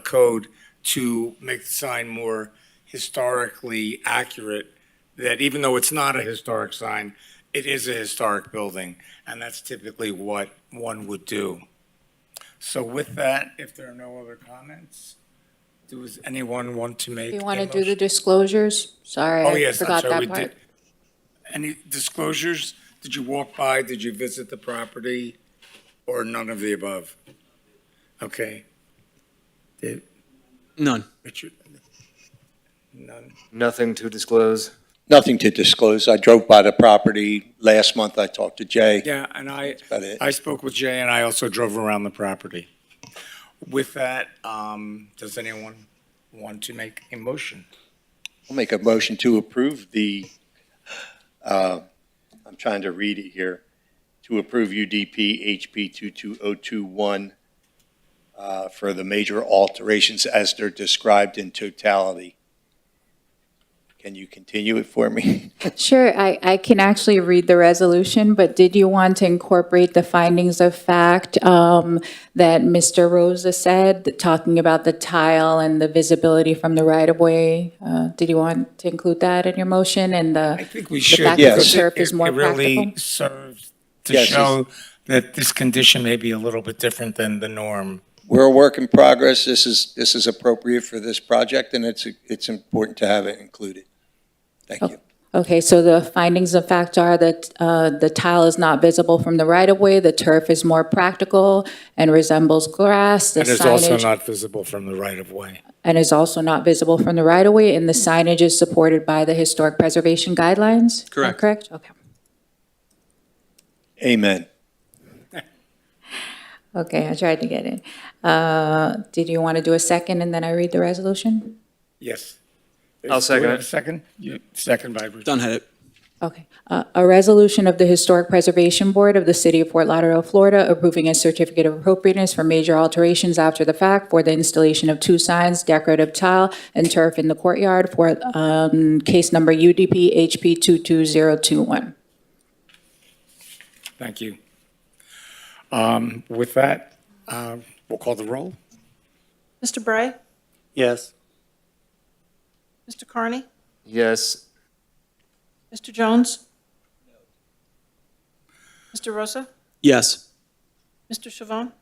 code, to make the sign more historically accurate, that even though it's not a historic sign, it is a historic building, and that's typically what one would do. So with that, if there are no other comments, does anyone want to make Do you a want to do the motion? disclosures? Sorry, Oh, I yes, I'm forgot sorry, we that part. did. Any disclosures? Did you walk by? Did you visit the property? Or none of the above? Okay. Did None. Richard? None. Nothing to disclose. Nothing to disclose. I drove by the property last month. I talked to Jay. Yeah, and About it. I spoke with Jay, and I also drove around the property. With that, does anyone want to make a motion? I'll make a motion to approve I'm trying to read it here, to approve UDP HP 22021 for the major alterations as they're described in totality. Can you continue it for me? Sure, I can actually read the resolution, but did you want to incorporate the findings of fact that Mr. Rosa said, talking about the tile and the visibility from the right-of-way? Did you want to include that in your motion and I the think we the should. fact that the because turf is more It really practical? serves to Yes, show that this condition may be a little bit different than the norm. We're a work in progress. This is appropriate for this project, and it's important to have it included. Thank you. Okay, so the findings of fact are that the tile is not visible from the right-of-way, the turf is more practical and resembles grass, the And it's also signage, not visible from the right-of-way. and is also not visible from the right-of-way, and the signage is supported by the historic preservation guidelines? Is that Correct. correct? Okay. Amen. Okay, I tried to get it. Did you want to do a second and then I read the resolution? Yes. I'll second Do we have it. a second? Second by Richard. Done had it. Okay. A resolution of the Historic Preservation Board of the City of Fort Lauderdale, Florida, approving a certificate of appropriateness for major alterations after the fact for the installation of 2 signs, decorative tile, and turf in the courtyard for case number UDP HP 22021. Thank you. With that, we'll call the roll. Mr. Bray? Yes. Mr. Carney? Yes. Mr. Jones? Mr. Rosa? Yes. Mr. Chavon?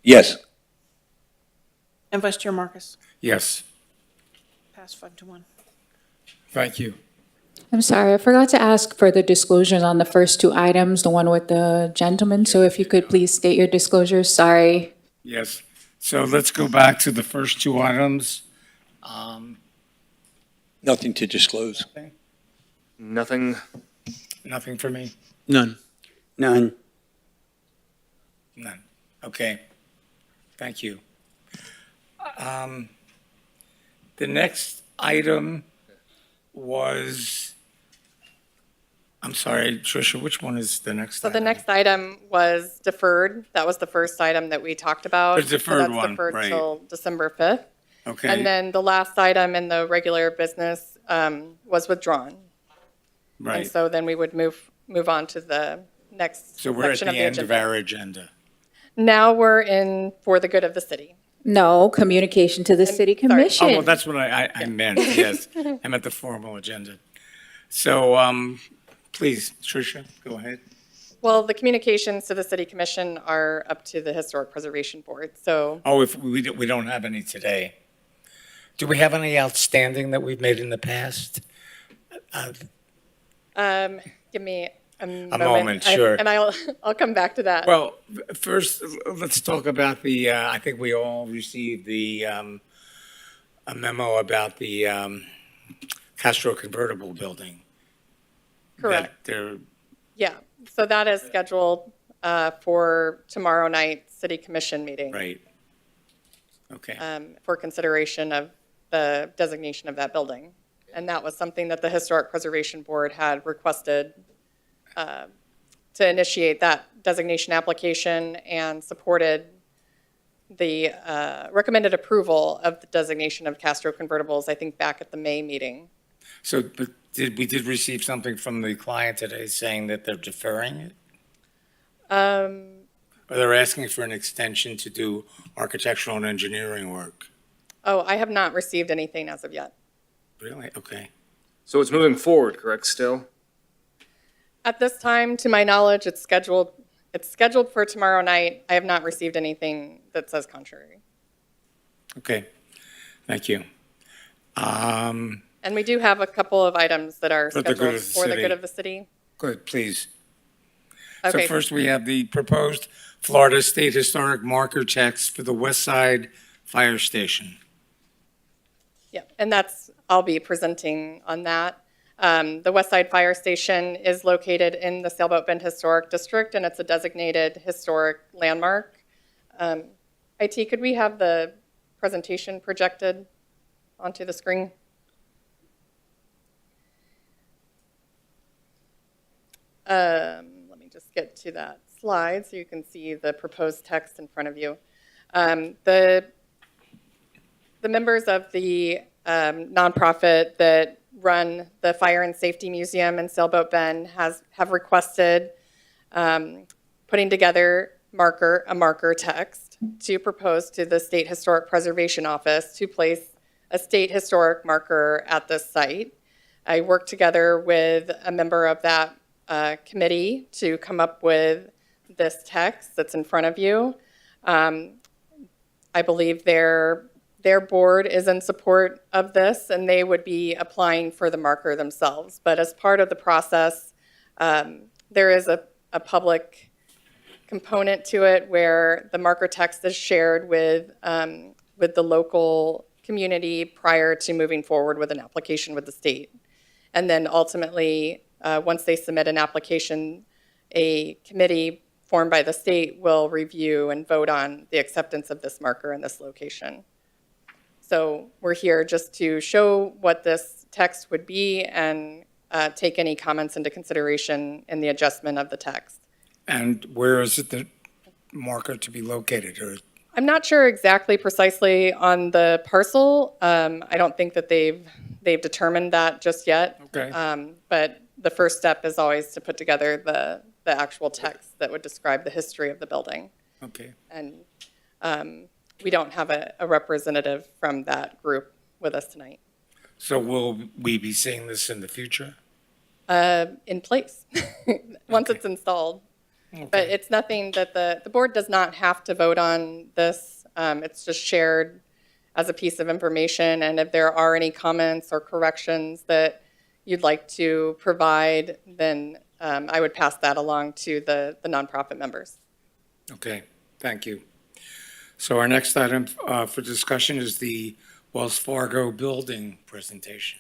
Yes. And Vice Chair Marcus? Yes, Pass 5-1. thank you. I'm sorry, I forgot to ask for the disclosures on the first 2 items, the one with the gentleman. So if you could please state your disclosures, sorry. Yes, so let's go back to the first 2 items. Nothing to disclose. Nothing. Nothing for me? None. None. None. Okay, thank you. The next item was, I'm sorry, Tricia, which one is the next So item? the next item was deferred. That was the first item that we talked about. The deferred So one, that's deferred right. till December 5th. Okay. And then the last item in the regular business was withdrawn. And Right, so then we would move on to the next so we're at section the of the end of agenda. our agenda. Now we're in for the good of the city. No, communication to the city sorry. commission. Oh, well, that's what I meant, yes. I meant the formal agenda. So, please, Tricia, go ahead. Well, the communications to the city commission are up to the Historic Preservation Board. So Oh, if we don't have any today. Do we have any outstanding that we've made in the past? give me a moment, sure. And I'll come back to that. Well, first, let's talk about the, I think we all received the, a memo about the Castro convertible building. Correct. That they're, Yeah, so that is scheduled for tomorrow night city commission meeting. right. Okay, For consideration of the designation of that building. And that was something that the Historic Preservation Board had requested to initiate that designation application and supported recommended approval of the designation of Castro convertibles, I think, back at the May meeting. So, but we did receive something from the client today saying that they're deferring it? Or they're asking for an extension to do architectural and engineering work? Oh, I have not received anything as of yet. Really? Okay. So it's moving forward, correct, still? At this time, to my knowledge, it's scheduled for tomorrow night. I have not received anything that says contrary. Okay. Thank you. And we do have a couple of items that are For the good scheduled of the for the city. good of the city. Good, please. Okay. So first, we have the proposed Florida State Historic marker checks for the West Side Fire Station. Yeah, and I'll be presenting on that. The West Side Fire Station is located in the Sailboat Bend Historic District, and it's a designated historic landmark. IT, could we have the presentation projected onto the screen? Let me just get to that slide so you can see the proposed text in front of you. The members of the nonprofit that run the Fire and Safety Museum in Sailboat Bend have requested putting together a marker text to propose to the State Historic Preservation Office to place a state historic marker at this site. I worked together with a member of that committee to come up with this text that's in front of you. I believe their board is in support of this, and they would be applying for the marker themselves. But as part of the process, there is a public component to it where the marker text is shared with the local community prior to moving forward with an application with the state. And then ultimately, once they submit an application, a committee formed by the state will review and vote on the acceptance of this marker in this location. So we're here just to show what this text would be and take any comments into consideration in the adjustment of the text. And where is it the marker to be located? Or I'm not sure exactly precisely on the parcel. I don't think that they've determined that just yet. Okay. But the first step is always to put together the actual text that would describe the history of the building. Okay. And we don't have a representative from that group with us tonight. So will we be seeing this in the future? In place, once it's installed. Okay. But it's nothing that the board does not have to vote on this. It's just shared as a piece of information. And if there are any comments or corrections that you'd like to provide, then I would pass that along to the nonprofit members. Okay, thank you. So our next item for discussion is the Wells Fargo building presentation.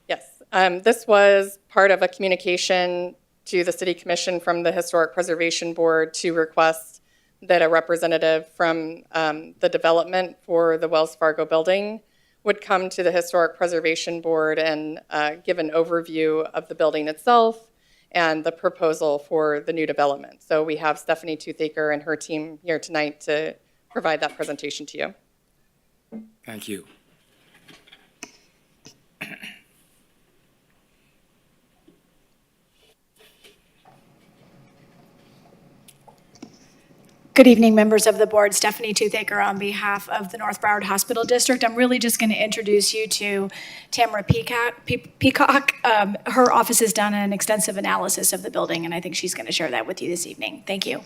Yes, this was part of a communication to the City Commission from the Historic Preservation Board to request that a representative from the development for the Wells Fargo building would come to the Historic Preservation Board and give an overview of the building itself and the proposal for the new development. So we have Stephanie Toothaker and her team here tonight to provide that presentation to you. Thank you. Good evening, members of the board. Stephanie Toothaker on behalf of the North Broward Hospital District. I'm really just going to introduce you to Tamara Peacock. Her office has done an extensive analysis of the building, and I think she's going to share that with you this evening. Thank you.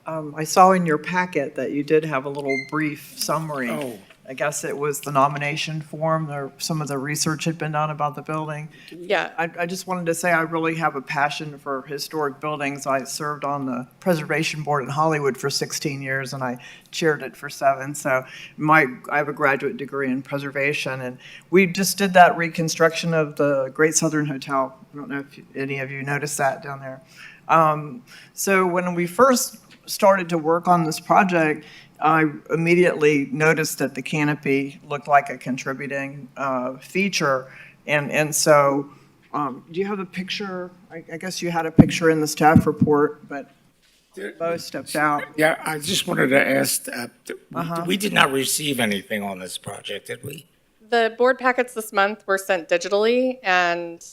I saw in your packet that you did have a little brief summary. Oh. I guess it was the nomination form, or some of the research had been done about the building. Yeah. I just wanted to say I really have a passion for historic buildings. I served on the Preservation Board in Hollywood for 16 years, and I chaired it for 7. So I have a graduate degree in preservation, and we just did that reconstruction of the Great Southern Hotel. I don't know if any of you noticed that down there. So when we first started to work on this project, I immediately noticed that the canopy looked like a contributing feature. And so, do you have a picture? I guess you had a picture in the staff report, but Bo stepped out. Yeah, I just wanted to ask, Uh-huh. we did not receive anything on this project, did we? The board packets this month were sent digitally, and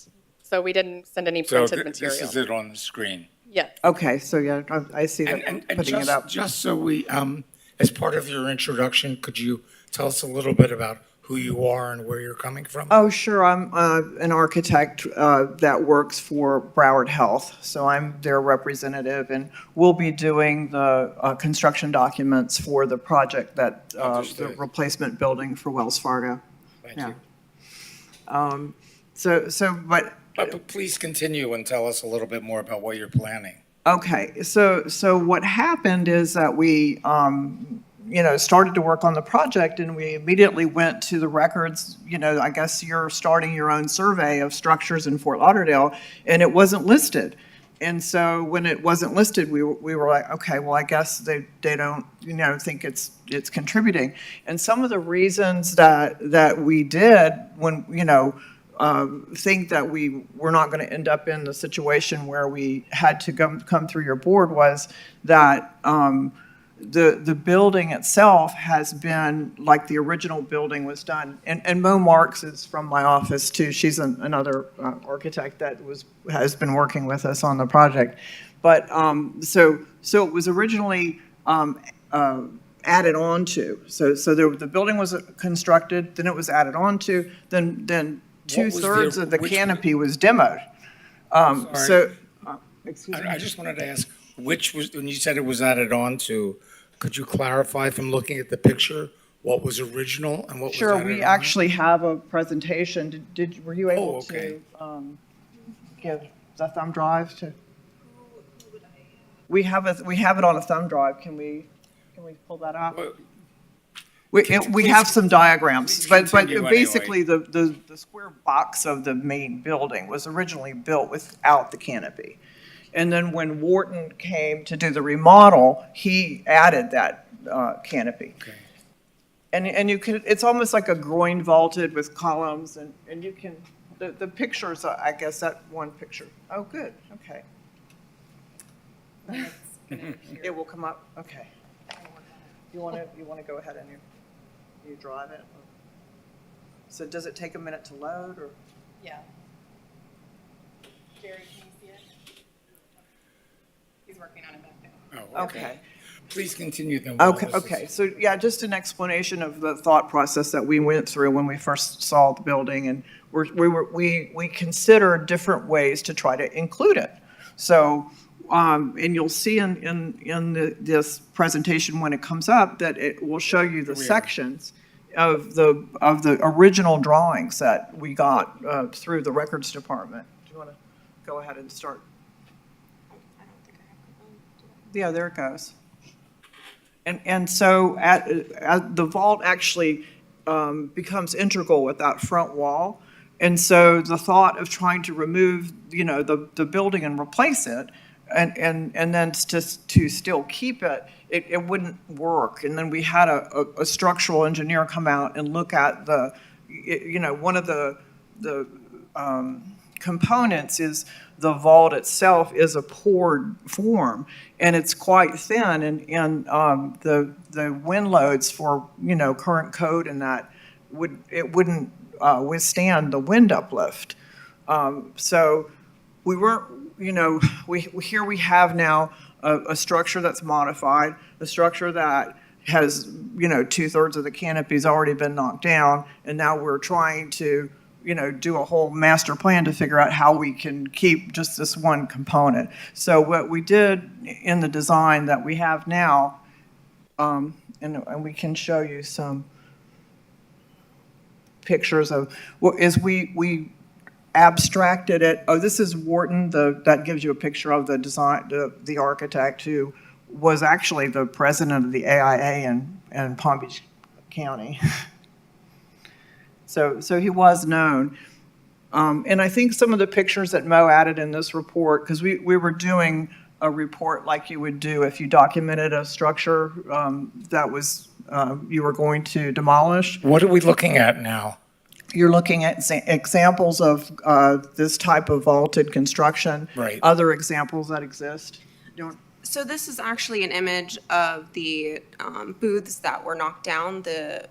so we didn't send any So printed this material. is it on the screen. Yes. Okay, so yeah, I see that And putting it up. just so we, as part of your introduction, could you tell us a little bit about who you are and where you're coming from? Oh, sure. I'm an architect that works for Broward Health, so I'm their representative, and we'll be doing the construction documents for the project that, the Understood. replacement building for Wells Fargo. Thank Yeah. you. But But please continue and tell us a little bit more about what you're planning. okay, so what happened is that we, started to work on the project, and we immediately went to the records. I guess you're starting your own survey of structures in Fort Lauderdale, and it wasn't listed. And so when it wasn't listed, we were like, okay, well, I guess they don't, think it's contributing. And some of the reasons that we did when, think that we were not going to end up in the situation where we had to come through your board was that the building itself has been like the original building was done. And Mo Marks is from my office too. She's another architect that has been working with us on the project. But so it was originally added on to. So the building was constructed, then it was added on to, then two-thirds of the canopy was demoed. Excuse me. I just wanted to ask, when you said it was added on to, could you clarify from looking at the picture what was original and what was Sure, added we on? actually have a presentation. Were you able okay. to give the thumb drive to? We have it on a thumb drive. Can we pull that up? Well, We have some diagrams, but continue basically the square box of the main building was originally built without the canopy. And then when Wharton came to do the remodel, he added that canopy. Okay. And you can, it's almost like a groin vaulted with columns, and you can, the pictures, I guess that one picture. Oh, good, okay. It will come up, okay. You want to go ahead and you drive it? So does it take a minute to load, or? Yeah. Jerry, can you see it? He's working on it back there. Oh, Okay. Please continue then. while Okay, this is- okay, so yeah, just an explanation of the thought process that we went through when we first saw the building, and we considered different ways to try to include it. So, and you'll see in this presentation when it comes up that it will show you the sections of the original drawings that we got through the records department. Do you want to go ahead and start? Yeah, there it goes. And so at the vault actually becomes integral with that front wall. And so the thought of trying to remove, the building and replace it, and then to still keep it, it wouldn't work. And then we had a structural engineer come out and look at one of the components is the vault itself is a poured form, and it's quite thin, and the wind loads for current code and that wouldn't withstand the wind uplift. So we weren't, here we have now a structure that's modified, a structure that has, two-thirds of the canopy's already been knocked down, and now we're trying to do a whole master plan to figure out how we can keep just this one component. So what we did in the design that we have now, and we can show you some pictures of, is we abstracted it. Oh, this is Wharton, that gives you a picture of the design, the architect who was actually the president of the AIA in Palm Beach County. So he was known. And I think some of the pictures that Mo added in this report, because we were doing a report like you would do if you documented a structure that was you were going to demolish. What are we looking at now? You're looking at examples of this type of vaulted construction. Right. Other examples that exist. So this is actually an image of the booths that were knocked down, the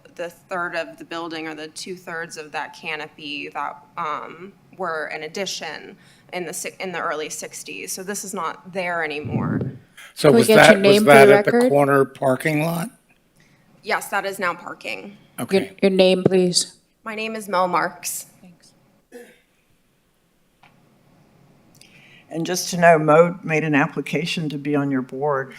third of the building or the 2/3 of that canopy that were an addition in the early 60s. So this is not there anymore. So Can we was get your that, name was for the that at the record? corner parking lot? Yes, that is now parking. Okay. Your name, please. My name is Mel Marks. And just to know, Mo made an application to be on your board.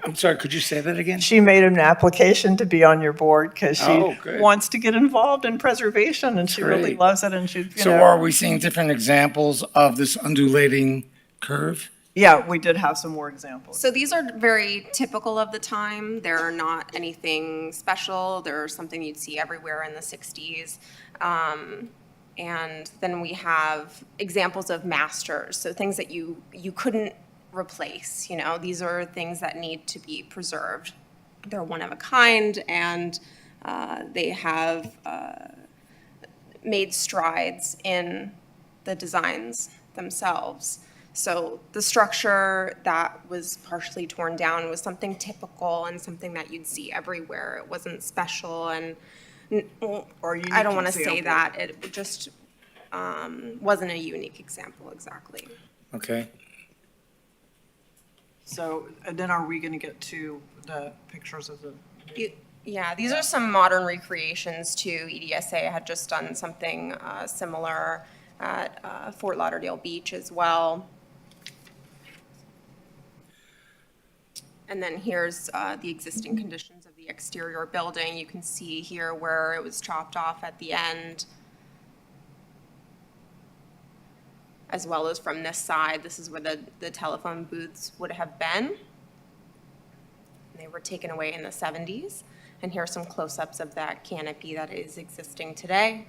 I'm sorry, could you say that again? She made an application to be on your board because she Oh, good. wants to get involved in preservation, and she really Great. loves it, and she, So are we seeing different examples of this undulating curve? Yeah, we did have some more examples. So these are very typical of the time. They're not anything special. They're something you'd see everywhere in the 60s. And then we have examples of masters, so things that you couldn't replace, you know. These are things that need to be preserved. They're one of a kind, and they have made strides in the designs themselves. So the structure that was partially torn down was something typical and something that you'd see everywhere. It wasn't special, and Or unique I don't want to say example. that. It just wasn't a unique example exactly. Okay. So, and then are we going to get to the pictures of the? Yeah, these are some modern recreations too. EDSA had just done something similar at Fort Lauderdale Beach as well. And then here's the existing conditions of the exterior building. You can see here where it was chopped off at the end, as well as from this side. This is where the telephone booths would have been. They were taken away in the 70s. And here are some close-ups of that canopy that is existing today.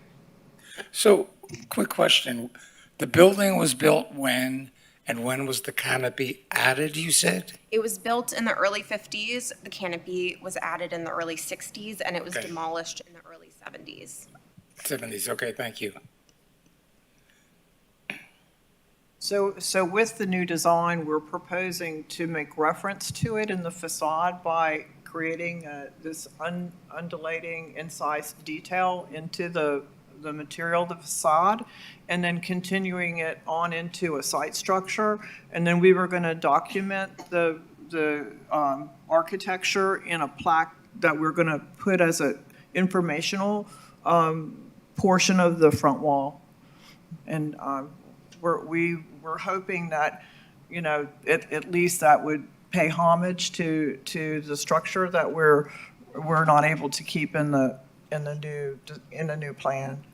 So, quick question. The building was built when, and when was the canopy added, you said? It was built in the early 50s. The canopy was added in the early 60s, and it was Okay. demolished in the early 70s. 70s, okay, thank you. So with the new design, we're proposing to make reference to it in the facade by creating this undulating incised detail into the material of the facade, and then continuing it on into a site structure. And then we were going to document the architecture in a plaque that we're going to put as a informational portion of the front wall. And we're hoping that, you know, at least that would pay homage to the structure that we're not able to keep in the new plan.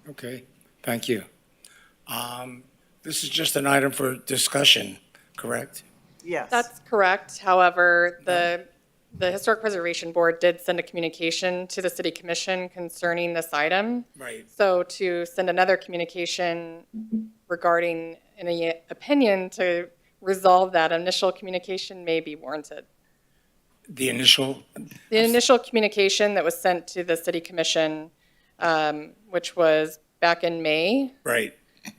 Okay, thank you. This is just an item for discussion, correct? Yes. That's correct. However, the Historic Preservation Board did send a communication to the City Commission concerning this item. Right. So to send another communication regarding any opinion to resolve that initial communication may be warranted. The initial, The initial communication that was sent to the City Commission, which was back in May, right,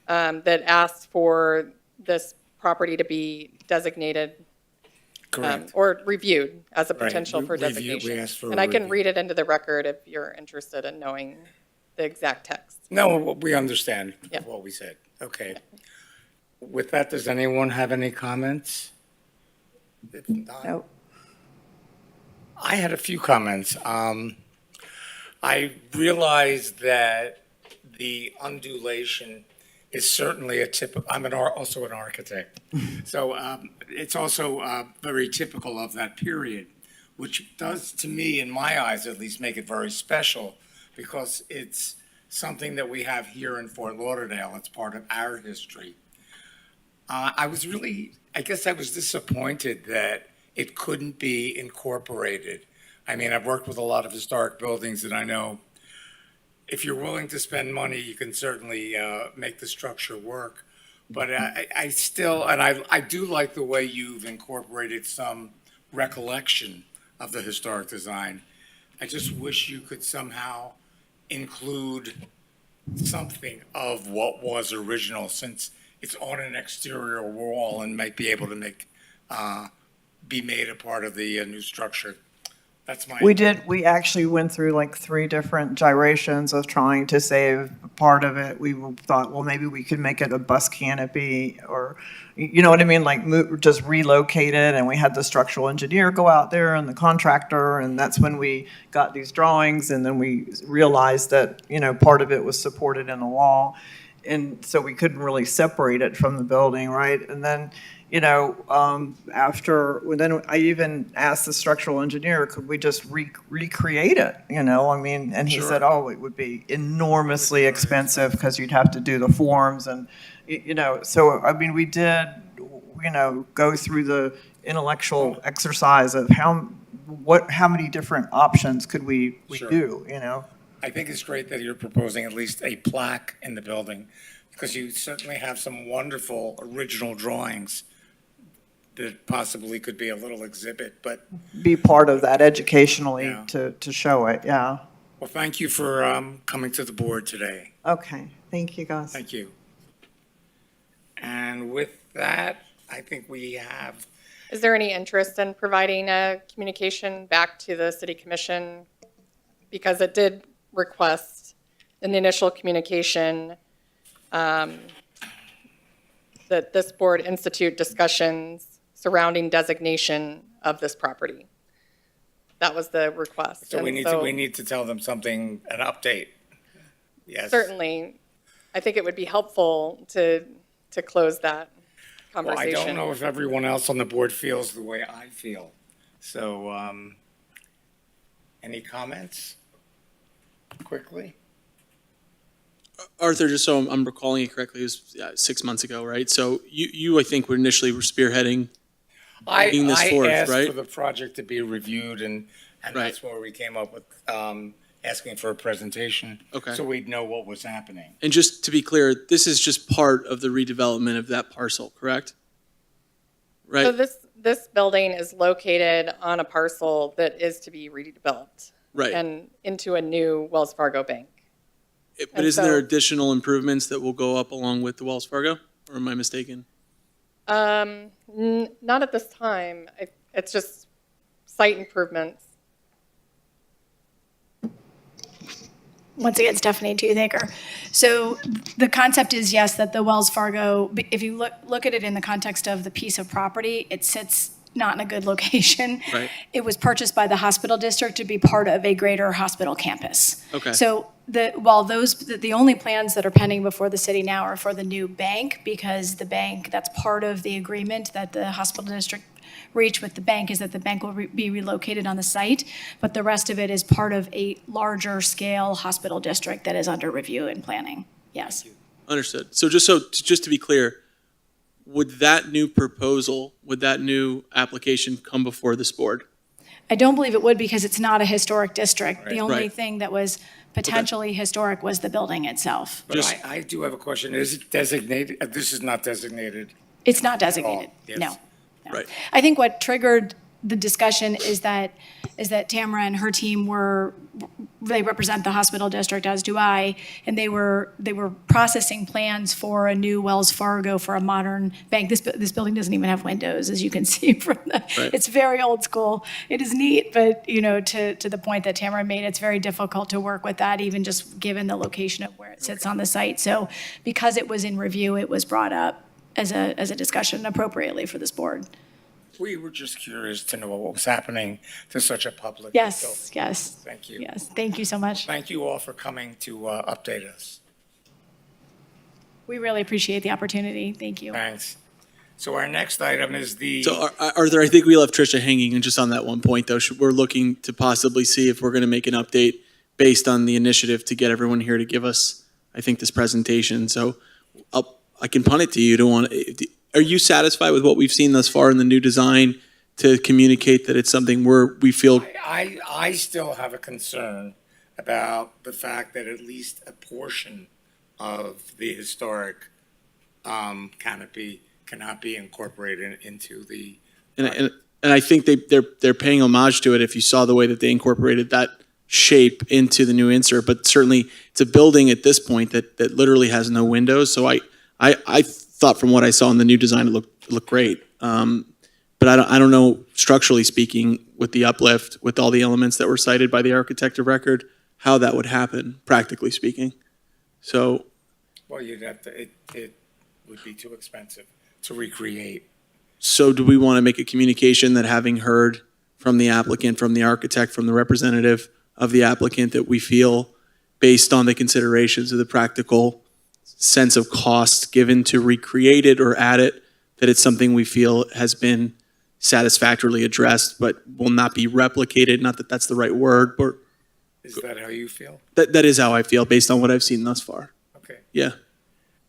that asked for this property to be designated correct. or reviewed as a Right. potential for Review- we designation. asked for a And I can review. read it into the record if you're interested in knowing the exact text. No, we understand Yeah. what we said. Okay. With that, does anyone have any comments? If not, No. I had a few comments. I realized that the undulation is certainly a typical, also an architect. So it's also very typical of that period, which does, to me, in my eyes at least, make it very special because it's something that we have here in Fort Lauderdale. It's part of our history. I guess I was disappointed that it couldn't be incorporated. I mean, I've worked with a lot of historic buildings, and I know if you're willing to spend money, you can certainly make the structure work. But I still, and I do like the way you've incorporated some recollection of the historic design. I just wish you could somehow include something of what was original, since it's on an exterior wall and might be able to make be made a part of the new structure. That's my. We actually went through like 3 different gyrations of trying to save part of it. We thought, well, maybe we could make it a bus canopy or, you know what I mean? Like just relocate it. And we had the structural engineer go out there and the contractor. And that's when we got these drawings. And then we realized that, you know, part of it was supported in the wall. And so we couldn't really separate it from the building, right? And then, you know, then I even asked the structural engineer, could we just recreate it? You know, I mean, and he said, oh, it would be enormously expensive because you'd have to do the forms and, you know, so, I mean, we did, you know, go through the intellectual exercise of how many different options could we do, you know? I think it's great that you're proposing at least a plaque in the building, because you certainly have some wonderful original drawings that possibly could be a little exhibit, but. Be part of that educationally to show it, yeah. Well, thank you for coming to the board today. Okay, thank you, guys. Thank you. And with that, I think we have. Is there any interest in providing a communication back to the city commission? Because it did request in the initial communication that this board institute discussions surrounding designation of this property. That was the request. So we need to tell them something, an update. Yes. Certainly. I think it would be helpful to close that conversation. Well, I don't know if everyone else on the board feels the way I feel. So, any comments? Quickly? Arthur, just so I'm recalling it correctly, it was 6 months ago, right? So you I think, were initially spearheading bringing this forth, I asked right? for the project to be reviewed, and that's where we came up with asking for a presentation. Okay. So we'd know what was happening. And just to be clear, this is just part of the redevelopment of that parcel, correct? Right? So this building is located on a parcel that is to be redeveloped. Right. And into a new Wells Fargo bank. But isn't there additional improvements that will go up along with the Wells Fargo? Or am I mistaken? Not at this time. It's just site improvements. Once again, Stephanie Toothaker. So the concept is, yes, that the Wells Fargo, if you look at it in the context of the piece of property, it sits not in a good location. Right. It was purchased by the hospital district to be part of a greater hospital campus. Okay. So while the only plans that are pending before the city now are for the new bank, because the bank, that's part of the agreement that the hospital district reached with the bank, is that the bank will be relocated on the site, but the rest of it is part of a larger scale hospital district that is under review and planning. Yes. Understood. So just to be clear, would that new proposal, would that new application come before this board? I don't believe it would, because it's not a historic district. The only Right. thing that was potentially historic was the building itself. But I do have a question. Is it designated? This is not designated. It's not designated, yes. no. Right. I think what triggered the discussion is that Tamara and her team they represent the hospital district, as do I, and they were processing plans for a new Wells Fargo for a modern bank. This building doesn't even have windows, as you can see from Right. It's very old school. It is neat, but to the point that Tamara made, it's very difficult to work with that, even just given the location of where it sits on the site. So because it was in review, it was brought up as a discussion appropriately for this board. We were just curious to know what was happening to such a public. Yes, building. yes. Thank you. Yes, thank you so much. Thank you all for coming to update us. We really appreciate the opportunity. Thank you. Thanks. So our next item is the. So Arthur, I think we left Tricia hanging, and just on that one point though, we're looking to possibly see if we're going to make an update based on the initiative to get everyone here to give us, I think, this presentation. So I can punt it to you. Are you satisfied with what we've seen thus far in the new design to communicate that it's something we feel? I still have a concern about the fact that at least a portion of the historic canopy cannot be incorporated into the. And I think they're paying homage to it if you saw the way that they incorporated that shape into the new insert. But certainly it's a building at this point that literally has no windows. So I thought from what I saw in the new design, it looked great. But I don't know, structurally speaking, with the uplift, with all the elements that were cited by the architect of record, how that would happen, practically speaking. So, Well, you'd have to, it would be too expensive to recreate. so do we want to make a communication that, having heard from the applicant, from the architect, from the representative of the applicant, that we feel, based on the considerations of the practical sense of cost given to recreate it or add it, that it's something we feel has been satisfactorily addressed, but will not be replicated? Not that that's the right word, but Is that how you feel? that is how I feel based on what I've seen thus far. Okay. Yeah.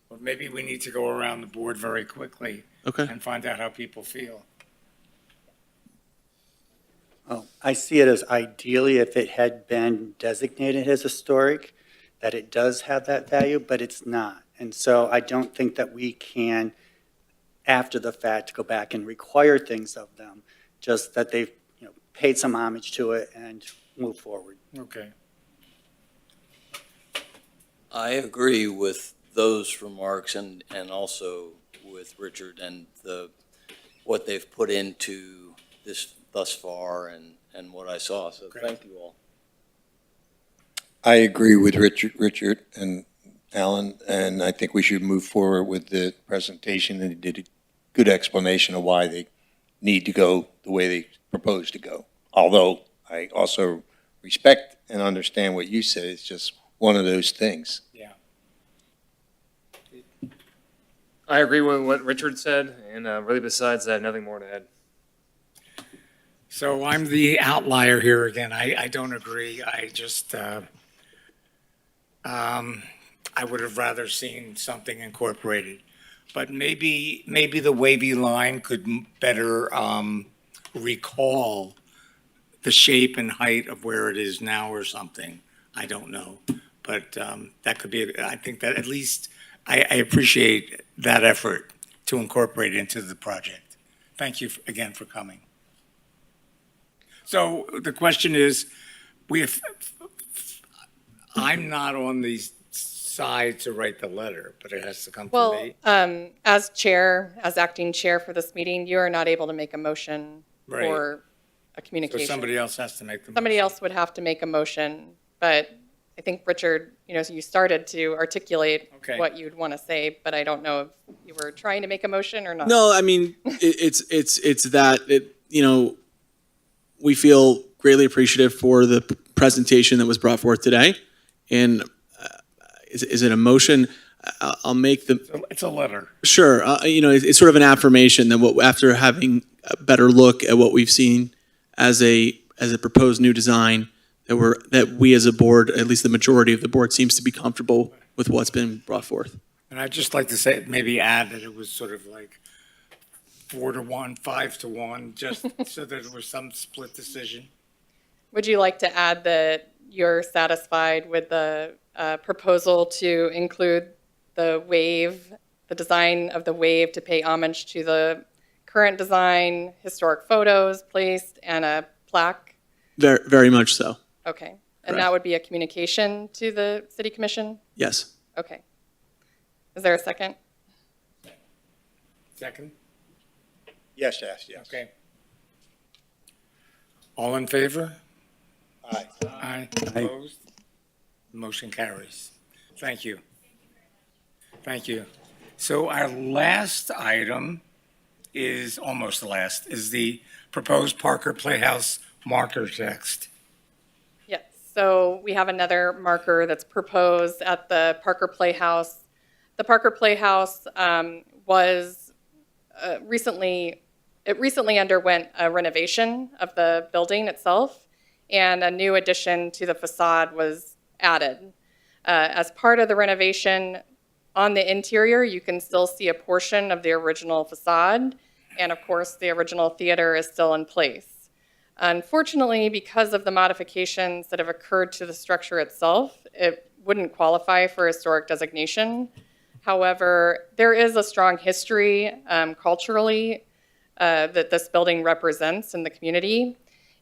Well, maybe we need to go around the board very quickly Okay. and find out how people feel. Oh, I see it as ideally if it had been designated as historic, that it does have that value, but it's not. And so I don't think that we can, after the fact, go back and require things of them, just that they've, paid some homage to it and move forward. Okay. I agree with those remarks and also with Richard and what they've put into this thus far and what I saw. So thank you all. I agree with Richard and Alan, and I think we should move forward with the presentation, and he did a good explanation of why they need to go the way they propose to go. Although I also respect and understand what you said, it's just one of those things. Yeah. I agree with what Richard said, and really besides that, nothing more to add. So I'm the outlier here again. I don't agree. I would have rather seen something incorporated. But maybe the wavy line could better recall the shape and height of where it is now or something. I don't know. But that could be, I think that at least, I appreciate that effort to incorporate it into the project. Thank you again for coming. So the question is, I'm not on the side to write the letter, but it has to come from me. As acting chair for this meeting, you are not able to make a motion Right. for a So communication. somebody else has to make the motion. Somebody else would have to make a motion, but I think, Richard, you started to articulate Okay. what you'd want to say, but I don't know if you were trying to make a motion or not. No, I mean, it's that, we feel greatly appreciative for the presentation that was brought forth today. And is it a motion? I'll make the. It's a letter. Sure. It's sort of an affirmation that after having a better look at what we've seen as a proposed new design, that we as a board, at least the majority of the board, seems to be comfortable with what's been brought forth. And I'd just like to say, maybe add that it was sort of like 4-1, 5-1, just so that there was some split decision. Would you like to add that you're satisfied with the proposal to include the design of the wave to pay homage to the current design, historic photos placed, and a plaque? Very, very much so. Okay. And Correct. that would be a communication to the city commission? Yes. Okay. Is there a second? Second? Yes. Okay. All in favor? Aye. Aye. Opposed? Motion carries. Thank you. Thank you. So our last item is, almost the last, is the proposed Parker Playhouse marker text. Yes. So we have another marker that's proposed at the Parker Playhouse. The Parker Playhouse was recently underwent a renovation of the building itself, and a new addition to the facade was added. As part of the renovation, on the interior, you can still see a portion of the original facade, and of course, the original theater is still in place. Unfortunately, because of the modifications that have occurred to the structure itself, it wouldn't qualify for historic designation. However, there is a strong history culturally that this building represents in the community,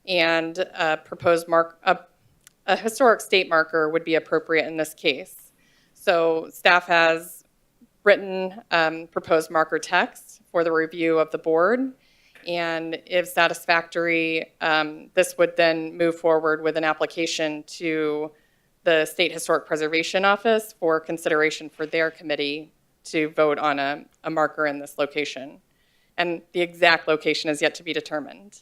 and a historic state marker would be appropriate in this case. So staff has written proposed marker text for the review of the board, And if satisfactory, this would then move forward with an application to the State Historic Preservation Office for consideration for their committee to vote on a marker in this location. And the exact location is yet to be determined.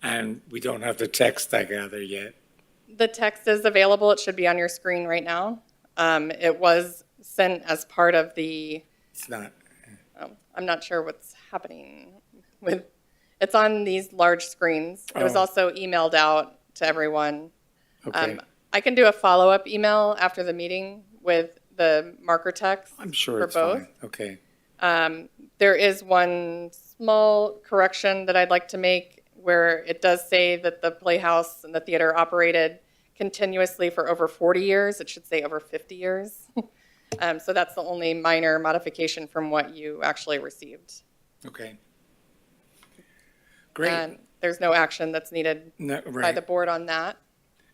And we don't have the text, I gather, yet. The text is available. It should be on your screen right now. It was sent as part of the, It's not. I'm not sure what's happening with, it's on these large screens. It was Oh. also emailed out to everyone. Okay. I can do a follow-up email after the meeting with the marker text I'm sure for it's both. fine. Okay. There is one small correction that I'd like to make where it does say that the Playhouse and the theater operated continuously for over 40 years. It should say over 50 years. So that's the only minor modification from what you actually received. Okay. Great. And there's no action that's needed No, by right. the board on that.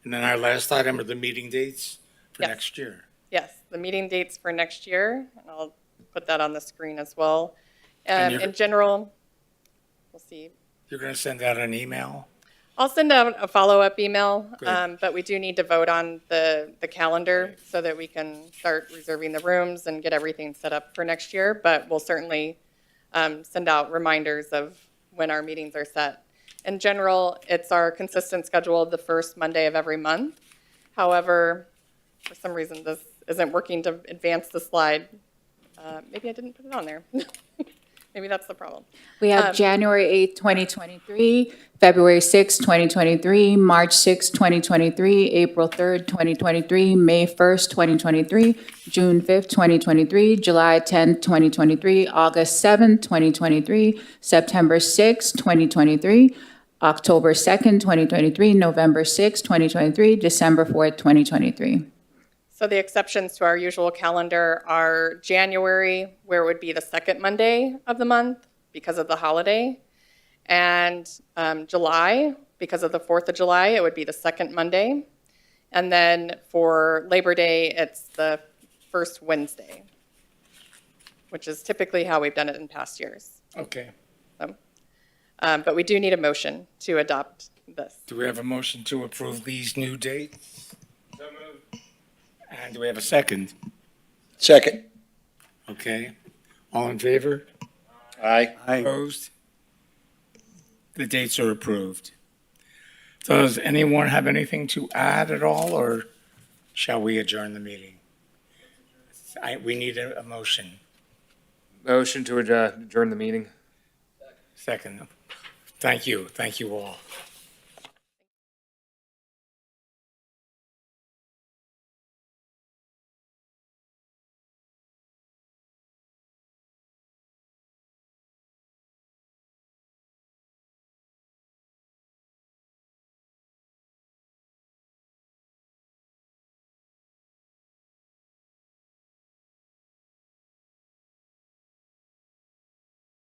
And then our last item are the meeting dates for Yes. next year. Yes, the meeting dates for next year, and I'll put that on the screen as well. And you're- In general, we'll see. You're going to send out an email? I'll send out a follow-up email, Good. but we do need to vote on the calendar so that we can start reserving the rooms and get everything set up for next year. But we'll certainly send out reminders of when our meetings are set. In general, it's our consistent schedule of the first Monday of every month. However, for some reason, this isn't working to advance the slide. Maybe I didn't put it on there. Maybe that's the problem. We have January 8th, 2023, February 6th, 2023, March 6th, 2023, April 3rd, 2023, May 1st, 2023, June 5th, 2023, July 10th, 2023, August 7th, 2023, September 6th, 2023, October 2nd, 2023, November 6th, 2023, December 4th, 2023. So the exceptions to our usual calendar are January, where it would be the second Monday of the month because of the holiday. And July, because of the 4th of July, it would be the second Monday. And then for Labor Day, it's the first Wednesday, which is typically how we've done it in past years. Okay. So, but we do need a motion to adopt this. Do we have a motion to approve these new dates? So moved. And do we have a second? Second. Okay. All in favor? Aye. Opposed? The dates are approved. Does anyone have anything to add at all, or shall we adjourn the meeting? We need a motion. Motion to adjourn the meeting. Second. Thank you. Thank you all.